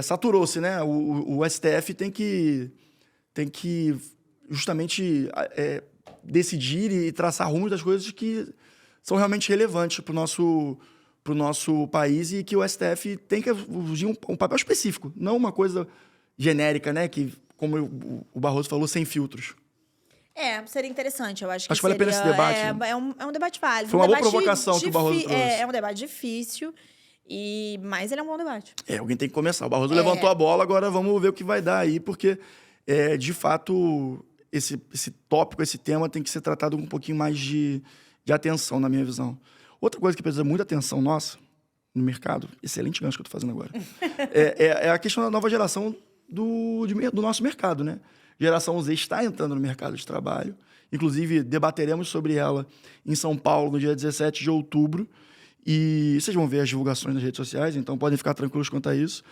saturou-se, né? O STF tem que justamente decidir e traçar rumos das coisas que são realmente relevantes para o nosso país e que o STF tem que exigir um papel específico, não uma coisa genérica, né? Que, como o Barroso falou, sem filtros. Seria interessante. Eu acho que vale a pena esse debate. É um debate válido. Foi uma boa provocação que o Barroso trouxe. É um debate difícil, mas ele é um bom debate. Alguém tem que começar. O Barroso levantou a bola, agora vamos ver o que vai dar aí, porque, de fato, esse tópico, esse tema tem que ser tratado com um pouquinho mais de atenção, na minha visão. Outra coisa que precisa de muita atenção nossa no mercado, excelente gancho que eu estou fazendo agora, é a questão da nova geração do nosso mercado, né? Geração Z está entrando no mercado de trabalho. Inclusive, debateremos sobre ela em São Paulo no dia 17 de outubro. E vocês vão ver as divulgações nas redes sociais, então podem ficar tranquilos quanto a isso.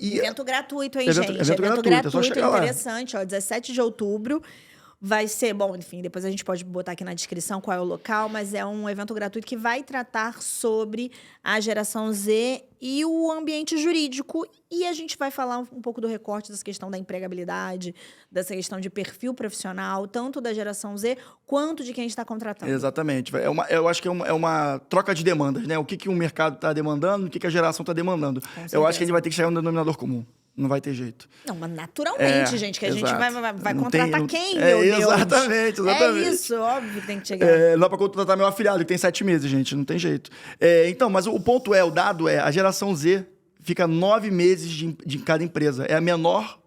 Evento gratuito, hein, gente? Evento gratuito, interessante. 17 de outubro. Vai ser, bom, enfim, depois a gente pode botar aqui na descrição qual é o local, mas é um evento gratuito que vai tratar sobre a geração Z e o ambiente jurídico. E a gente vai falar um pouco do recorte dessa questão da empregabilidade, dessa questão de perfil profissional, tanto da geração Z quanto de quem está contratando. Exatamente. Eu acho que é uma troca de demandas, né? O que o mercado está demandando, o que a geração está demandando. Eu acho que a gente vai ter que chegar no denominador comum. Não vai ter jeito. Não, mas naturalmente, gente, que a gente vai Não contratar tem, quem, meu Deus? Exatamente. É isso, óbvio que tem que chegar. Não dá para contratar meu afilhado, que tem 7 meses, gente. Não tem jeito. Então, mas o ponto o dado é, a geração Z fica 9 meses de cada empresa. É a menor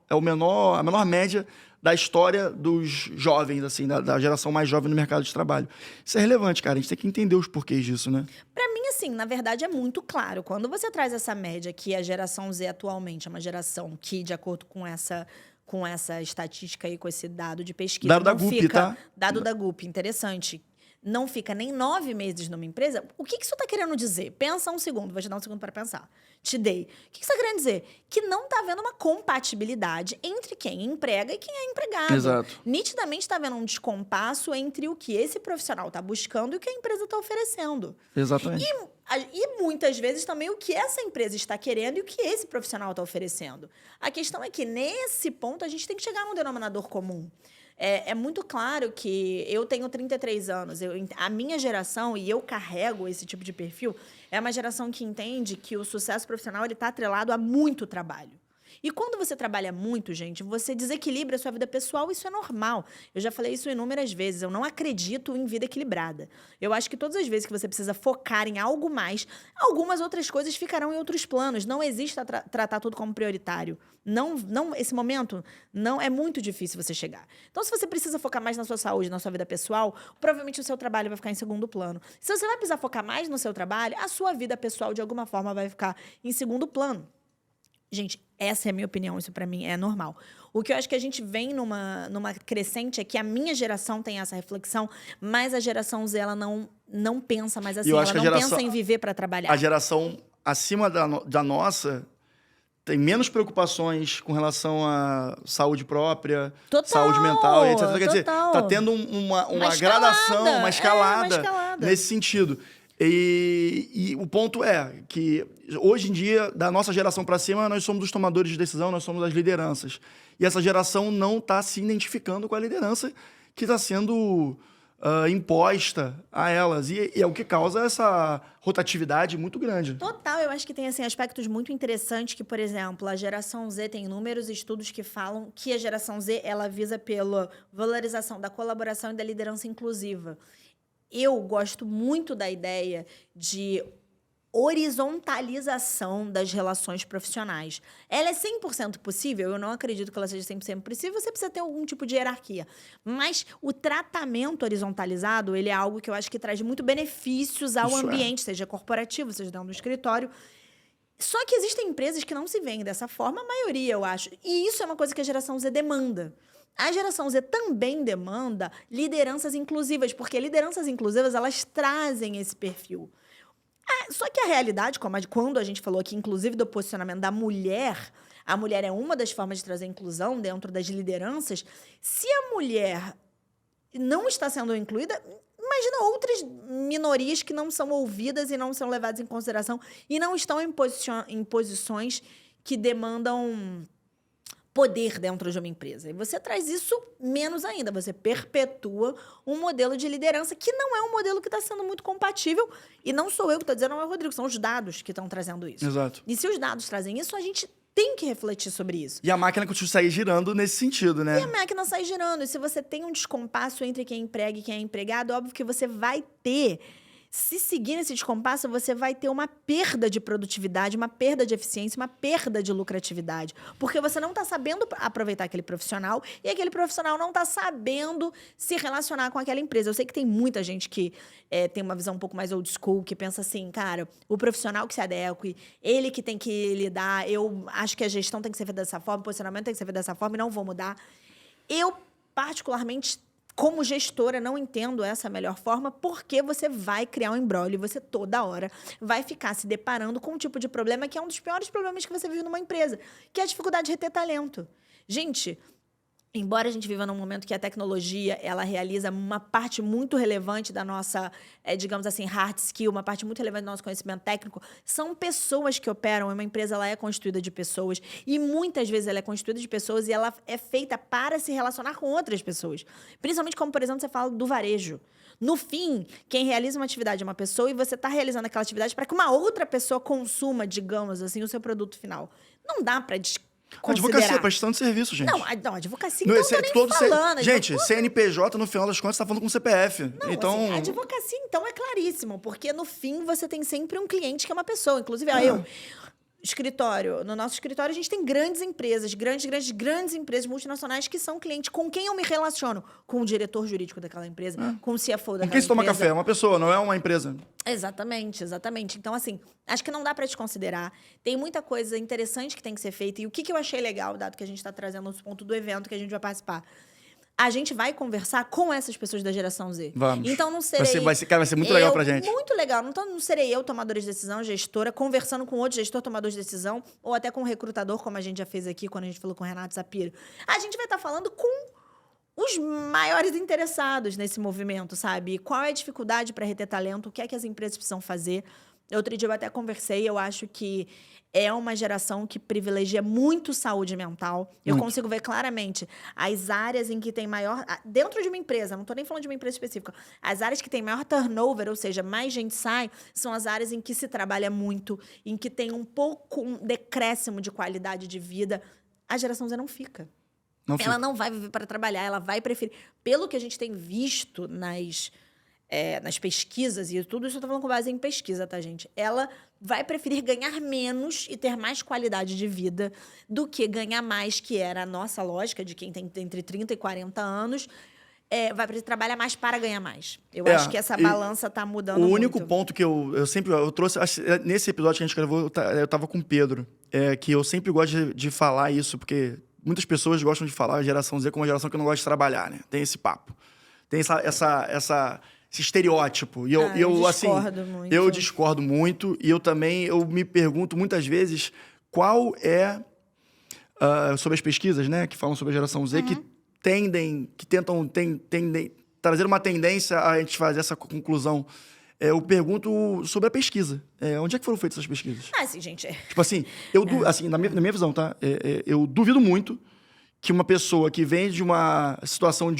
média da história dos jovens, assim, da geração mais jovem no mercado de trabalho. Isso é relevante, cara. A gente tem que entender os porquês disso, né? Pra mim, assim, na verdade, é muito claro. Quando você traz essa média que a geração Z atualmente é uma geração que, de acordo com essa estatística aí, com esse dado de pesquisa... Dado da GUP, tá? Dado da GUP, interessante. Não fica nem 9 meses numa empresa, o que isso está querendo dizer? Pensa um segundo, vou te dar um segundo para pensar. Te dei. O que isso está querendo dizer? Que não está havendo uma compatibilidade entre quem emprega e quem é empregado. Exato. Nitidamente está havendo um descompasso entre o que esse profissional está buscando e o que a empresa está oferecendo. Exatamente. E muitas vezes também o que essa empresa está querendo e o que esse profissional está oferecendo. A questão é que, nesse ponto, a gente tem que chegar num denominador comum. É muito claro que eu tenho 33 anos, a minha geração, e eu carrego esse tipo de perfil, é uma geração que entende que o sucesso profissional está atrelado a muito trabalho. E quando você trabalha muito, gente, você desequilibra a sua vida pessoal, isso é normal. Eu já falei isso inúmeras vezes, eu não acredito em vida equilibrada. Eu acho que todas as vezes que você precisa focar em algo mais, algumas outras coisas ficarão em outros planos. Não existe tratar tudo como prioritário. Esse momento, não é muito difícil você chegar. Então, se você precisa focar mais na sua saúde, na sua vida pessoal, provavelmente o seu trabalho vai ficar em segundo plano. Se você vai precisar focar mais no seu trabalho, a sua vida pessoal, de alguma forma, vai ficar em segundo plano. Gente, essa é a minha opinião, isso pra mim é normal. O que eu acho que a gente vem numa crescente é que a minha geração tem essa reflexão, mas a geração Z, ela não pensa mais assim, ela não pensa em viver para trabalhar. A geração acima da nossa tem menos preocupações com relação à saúde própria, saúde mental, etc. Quer dizer, tá tendo uma gradação, uma escalada nesse sentido. E o ponto é que, hoje em dia, da nossa geração para cima, nós somos os tomadores de decisão, nós somos as lideranças. E essa geração não está se identificando com a liderança que está sendo imposta a elas. E é o que causa essa rotatividade muito grande. Total, eu acho que tem assim, aspectos muito interessantes que, por exemplo, a geração Z tem inúmeros estudos que falam que a geração Z ela visa pela valorização da colaboração e da liderança inclusiva. Eu gosto muito da ideia de horizontalização das relações profissionais. Ela é 100% possível? Eu não acredito que ela seja 100% possível. Você precisa ter algum tipo de hierarquia. Mas o tratamento horizontalizado, ele é algo que eu acho que traz muito benefícios ao ambiente, seja corporativo, seja dentro do escritório. Só que existem empresas que não se veem dessa forma, a maioria, eu acho. E isso é uma coisa que a geração Z demanda. A geração Z também demanda lideranças inclusivas, porque lideranças inclusivas, elas trazem esse perfil. Só que a realidade, quando a gente falou aqui, inclusive, do posicionamento da mulher, a mulher é uma das formas de trazer inclusão dentro das lideranças. Se a mulher não está sendo incluída, imagina outras minorias que não são ouvidas e não são levadas em consideração e não estão em posições que demandam poder dentro de uma empresa. E você traz isso menos ainda. Você perpetua um modelo de liderança que não é um modelo que está sendo muito compatível. E não sou eu que estou dizendo, não é o Rodrigo. São os dados que estão trazendo isso. Exato. E se os dados trazem isso, a gente tem que refletir sobre isso. E a máquina continua a sair girando nesse sentido, né? E a máquina sai girando. E se você tem um descompasso entre quem emprega e quem é empregado, óbvio que você vai ter... Se seguir nesse descompasso, você vai ter uma perda de produtividade, uma perda de eficiência, uma perda de lucratividade. Porque você não está sabendo aproveitar aquele profissional e aquele profissional não está sabendo se relacionar com aquela empresa. Eu sei que tem muita gente que tem uma visão um pouco mais old school, que pensa assim, cara, o profissional que se adeque, ele que tem que lidar, eu acho que a gestão tem que ser feita dessa forma, o posicionamento tem que ser feito dessa forma e não vou mudar. Eu, particularmente, como gestora, não entendo essa melhor forma, porque você vai criar um imbróglio e você toda hora vai ficar se deparando com um tipo de problema que é um dos piores problemas que você vive numa empresa, que é a dificuldade de reter talento. Gente, embora a gente viva num momento que a tecnologia, ela realiza uma parte muito relevante da nossa, digamos assim, hard skill, uma parte muito relevante do nosso conhecimento técnico, são pessoas que operam. Uma empresa, ela é constituída de pessoas e muitas vezes ela é constituída de pessoas e ela é feita para se relacionar com outras pessoas. Principalmente como, por exemplo, você fala do varejo. No fim, quem realiza uma atividade é uma pessoa e você está realizando aquela atividade para que uma outra pessoa consuma, digamos assim, o seu produto final. Não dá para Advocacia, prestando serviço, gente. Não, advocacia, então, não tô nem falando. Gente, CNPJ, no final das contas, tá falando com CPF. Não, então... assim, advocacia, então, é claríssimo. Porque, no fim, você tem sempre um cliente que é uma pessoa. Inclusive, no nosso escritório, a gente tem grandes empresas, grandes empresas multinacionais que são clientes com quem eu me relaciono. Com o diretor jurídico daquela empresa, com o CFO daquela empresa. Com quem se toma café? É uma pessoa, não é uma empresa. Exatamente. Então, assim, acho que não dá para desconsiderar. Tem muita coisa interessante que tem que ser feita. E o que eu achei legal, dado que a gente está trazendo os pontos do evento que a gente vai participar? A gente vai conversar com essas pessoas da geração Z. Vamos. Então, não serei... Vai ser muito legal pra gente. Muito legal. Não serei eu, tomadora de decisão, gestora, conversando com outro gestor, tomador de decisão, ou até com um recrutador, como a gente já fez aqui, quando a gente falou com o Renato Sapiro. A gente vai estar falando com os maiores interessados nesse movimento, sabe? Qual é a dificuldade para reter talento? O que é que as empresas precisam fazer? Outro dia eu até conversei, eu acho que é uma geração que privilegia muito saúde mental. Eu consigo ver claramente as áreas em que tem maior... Dentro de uma empresa, não estou nem falando de uma empresa específica. As áreas que tem maior turnover, ou seja, mais gente sai, são as áreas em que se trabalha muito, em que tem um decréscimo de qualidade de vida. A geração Z não fica. Ela não vai viver para trabalhar, ela vai preferir... Pelo que a gente tem visto nas pesquisas, e tudo isso eu estou falando com base em pesquisa, tá, gente? Ela vai preferir ganhar menos e ter mais qualidade de vida do que ganhar mais, que era a nossa lógica de quem tem entre 30 e 40 anos, vai precisar trabalhar mais para ganhar mais. Eu acho que essa balança está mudando muito. O único ponto que eu sempre trouxe... Nesse episódio que a gente gravou, eu estava com o Pedro, que eu sempre gosto de falar isso, porque muitas pessoas gostam de falar a geração Z como uma geração que não gosta de trabalhar, né? Tem esse papo. Tem esse estereótipo. E eu discordo muito. E eu me pergunto muitas vezes qual é... sobre as pesquisas, né? Que falam sobre a geração Z, que tentam trazer uma tendência a gente fazer essa conclusão. Eu pergunto sobre a pesquisa. Onde é que foram feitas essas pesquisas? Sim, gente. Tipo assim, assim, na minha visão, tá? Eu duvido muito que uma pessoa que vem de uma situação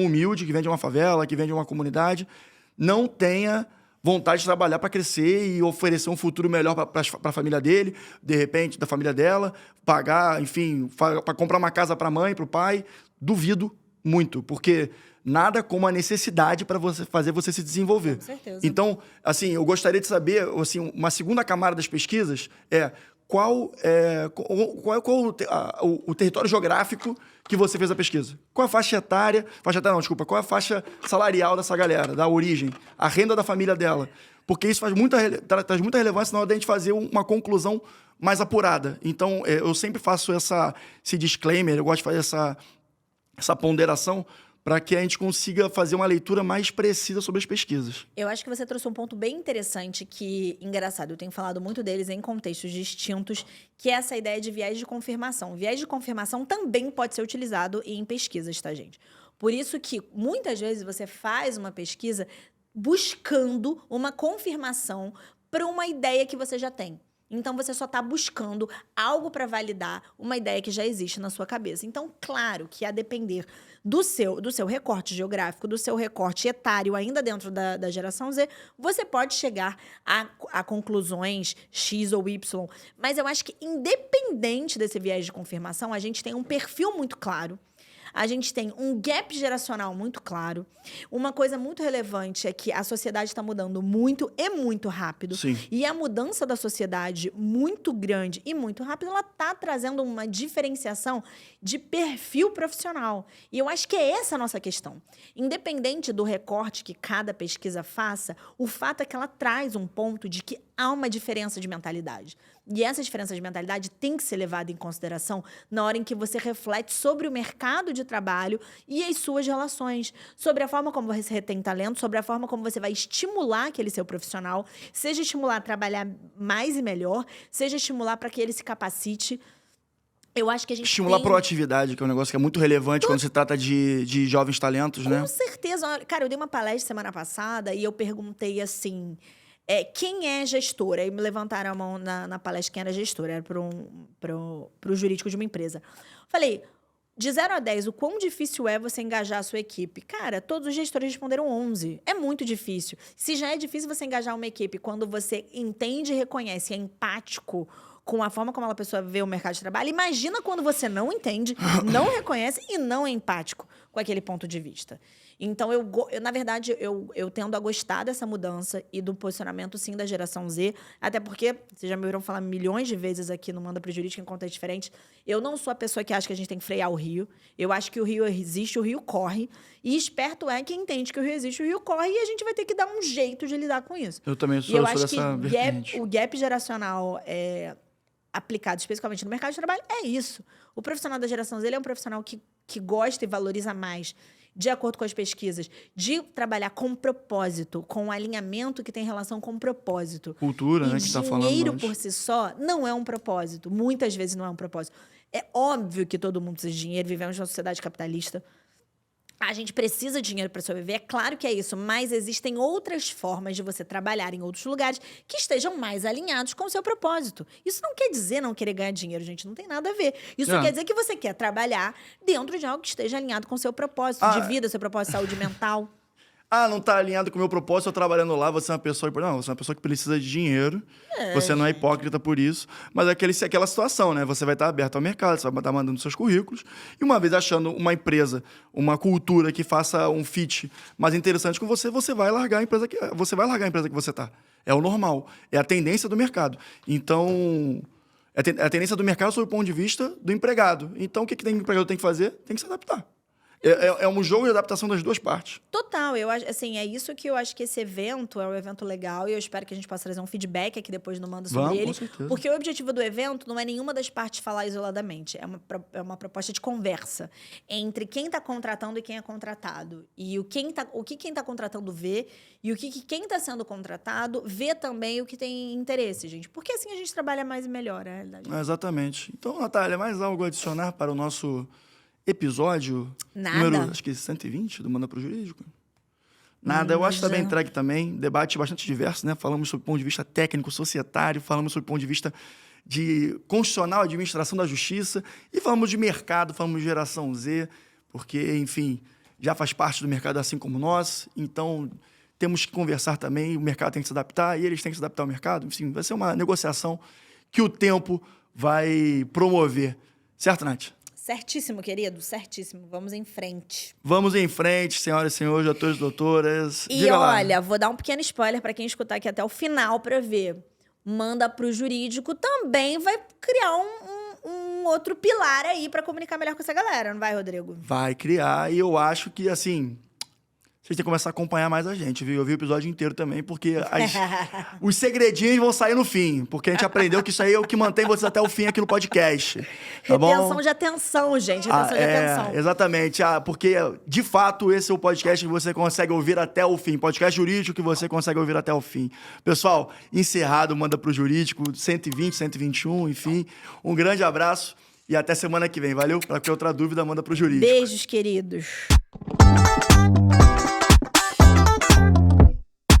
humilde, que vem de uma favela, que vem de uma comunidade, não tenha vontade de trabalhar para crescer e oferecer um futuro melhor para a família dele, de repente, da família dela, pagar, enfim, para comprar uma casa para a mãe, para o pai. Duvido muito, porque nada como a necessidade para fazer você se desenvolver. Com certeza. Então, assim, eu gostaria de saber, assim, uma segunda camada das pesquisas qual o território geográfico que você fez a pesquisa? Qual a faixa etária... Qual a faixa salarial dessa galera, da origem? A renda da família dela? Porque isso traz muita relevância na hora da gente fazer uma conclusão mais apurada. Então, eu sempre faço esse disclaimer, eu gosto de fazer essa ponderação para que a gente consiga fazer uma leitura mais precisa sobre as pesquisas. Eu acho que você trouxe um ponto bem interessante que, engraçado, eu tenho falado muito deles em contextos distintos, que é essa ideia de viés de confirmação. O viés de confirmação também pode ser utilizado em pesquisas, tá, gente? Por isso que, muitas vezes, você faz uma pesquisa buscando uma confirmação para uma ideia que você já tem. Então, você só está buscando algo para validar uma ideia que já existe na sua cabeça. Então, claro que a depender do seu recorte geográfico, do seu recorte etário, ainda dentro da geração Z, você pode chegar a conclusões X ou Y. Mas eu acho que, independente desse viés de confirmação, a gente tem um perfil muito claro. A gente tem um gap geracional muito claro. Uma coisa muito relevante é que a sociedade está mudando muito e muito rápido. Sim. E a mudança da sociedade muito grande e muito rápida, ela está trazendo uma diferenciação de perfil profissional. E eu acho que é essa a nossa questão. Independente do recorte que cada pesquisa faça, o fato é que ela traz um ponto de que há uma diferença de mentalidade. E essa diferença de mentalidade tem que ser levada em consideração na hora em que você reflete sobre o mercado de trabalho e as suas relações, sobre a forma como você retém talento, sobre a forma como você vai estimular aquele seu profissional, seja estimular a trabalhar mais e melhor, seja estimular para que ele se capacite. Eu acho que a gente Estimular a proatividade, que é um negócio que é muito relevante quando se trata de jovens talentos, né? Com certeza. Cara, eu dei uma palestra semana passada e eu perguntei assim, quem é gestora? E me levantaram a mão na palestra quem era gestora, era pro jurídico de uma empresa. Falei, de 0 a 10, o quão difícil é você engajar a sua equipe? Cara, todos os gestores responderam 11. É muito difícil. Se já é difícil você engajar uma equipe quando você entende e reconhece, é empático com a forma como a pessoa vê o mercado de trabalho, imagina quando você não entende, não reconhece e não é empático com aquele ponto de vista. Então, na verdade, eu tendo a gostar dessa mudança e do posicionamento, sim, da geração Z, até porque, vocês já me ouviram falar milhões de vezes aqui no Manda Pro Jurídico, em contexto diferente, eu não sou a pessoa que acha que a gente tem que frear o rio. Eu acho que o rio existe, o rio corre, e esperto é quem entende que o rio existe, o rio corre, e a gente vai ter que dar um jeito de lidar com isso. Eu também sou dessa vertente. O gap geracional aplicado especificamente no mercado de trabalho é isso. O profissional da geração Z, ele é um profissional que gosta e valoriza mais, de acordo com as pesquisas, de trabalhar com propósito, com alinhamento que tem relação com propósito. Cultura, né, que está falando. Dinheiro por si só não é um propósito. Muitas vezes não é um propósito. É óbvio que todo mundo precisa de dinheiro, vivemos numa sociedade capitalista. A gente precisa de dinheiro para sobreviver, é claro que é isso, mas existem outras formas de você trabalhar em outros lugares que estejam mais alinhados com o seu propósito. Isso não quer dizer não querer ganhar dinheiro, gente, não tem nada a ver. Isso quer dizer que você quer trabalhar dentro de algo que esteja alinhado com o seu propósito de vida, seu propósito de saúde mental. Não está alinhado com o meu propósito, eu trabalhando lá, você é uma pessoa... Não, você é uma pessoa que precisa de dinheiro, você não é hipócrita por isso, mas é aquela situação, né? Você vai estar aberto ao mercado, você vai estar mandando seus currículos, e uma vez achando uma empresa, uma cultura que faça um fit mais interessante com você, você vai largar a empresa que você está. É o normal, é a tendência do mercado. Então, é a tendência do mercado sob o ponto de vista do empregado. Então, o que o empregado tem que fazer? Tem que se adaptar. É um jogo de adaptação das duas partes. Total, eu acho, assim, é isso que eu acho que esse evento é um evento legal e eu espero que a gente possa trazer um feedback aqui depois no Manda sobre ele. Com certeza. Porque o objetivo do evento não é nenhuma das partes falar isoladamente, é uma proposta de conversa entre quem está contratando e quem é contratado. E o que quem está contratando vê e o que quem está sendo contratado vê também o que tem interesse, gente. Porque assim a gente trabalha mais e melhor, na realidade. Exatamente. Então, Natália, mais algo a adicionar para o nosso episódio número, acho que 120 do Manda Pro Jurídico? Nada, eu acho que está bem entregue também. Debate bastante diverso, né? Falamos sobre o ponto de vista técnico, societário, falamos sobre o ponto de vista de constitucional, administração da justiça, e falamos de mercado, falamos de geração Z, porque, enfim, já faz parte do mercado assim como nós, então temos que conversar também, o mercado tem que se adaptar, e eles têm que se adaptar ao mercado, enfim, vai ser uma negociação que o tempo vai promover. Certo, Nath? Certíssimo, querido, certíssimo. Vamos em frente. Vamos em frente, senhoras e senhores, doutores e doutoras. E olha, vou dar um pequeno spoiler para quem escutar aqui até o final para ver. Manda Pro Jurídico também vai criar um outro pilar aí para comunicar melhor com essa galera, não vai, Rodrigo? Vai criar, e eu acho que, assim... Vocês têm que começar a acompanhar mais a gente, viu? Eu vi o episódio inteiro também, porque os segredinhos vão sair no fim. Porque a gente aprendeu que isso aí é o que mantém vocês até o fim aqui no podcast. Tá Retenção de atenção, gente. Retenção de atenção. Exatamente. Porque, de fato, esse é o podcast que você consegue ouvir até o fim. Podcast jurídico que você consegue ouvir até o fim. Pessoal, encerrado, Manda Pro Jurídico, 120, 121, enfim. Um grande abraço e até semana que vem. Valeu? Para qualquer outra dúvida, manda pro Jurídico. Beijos, queridos.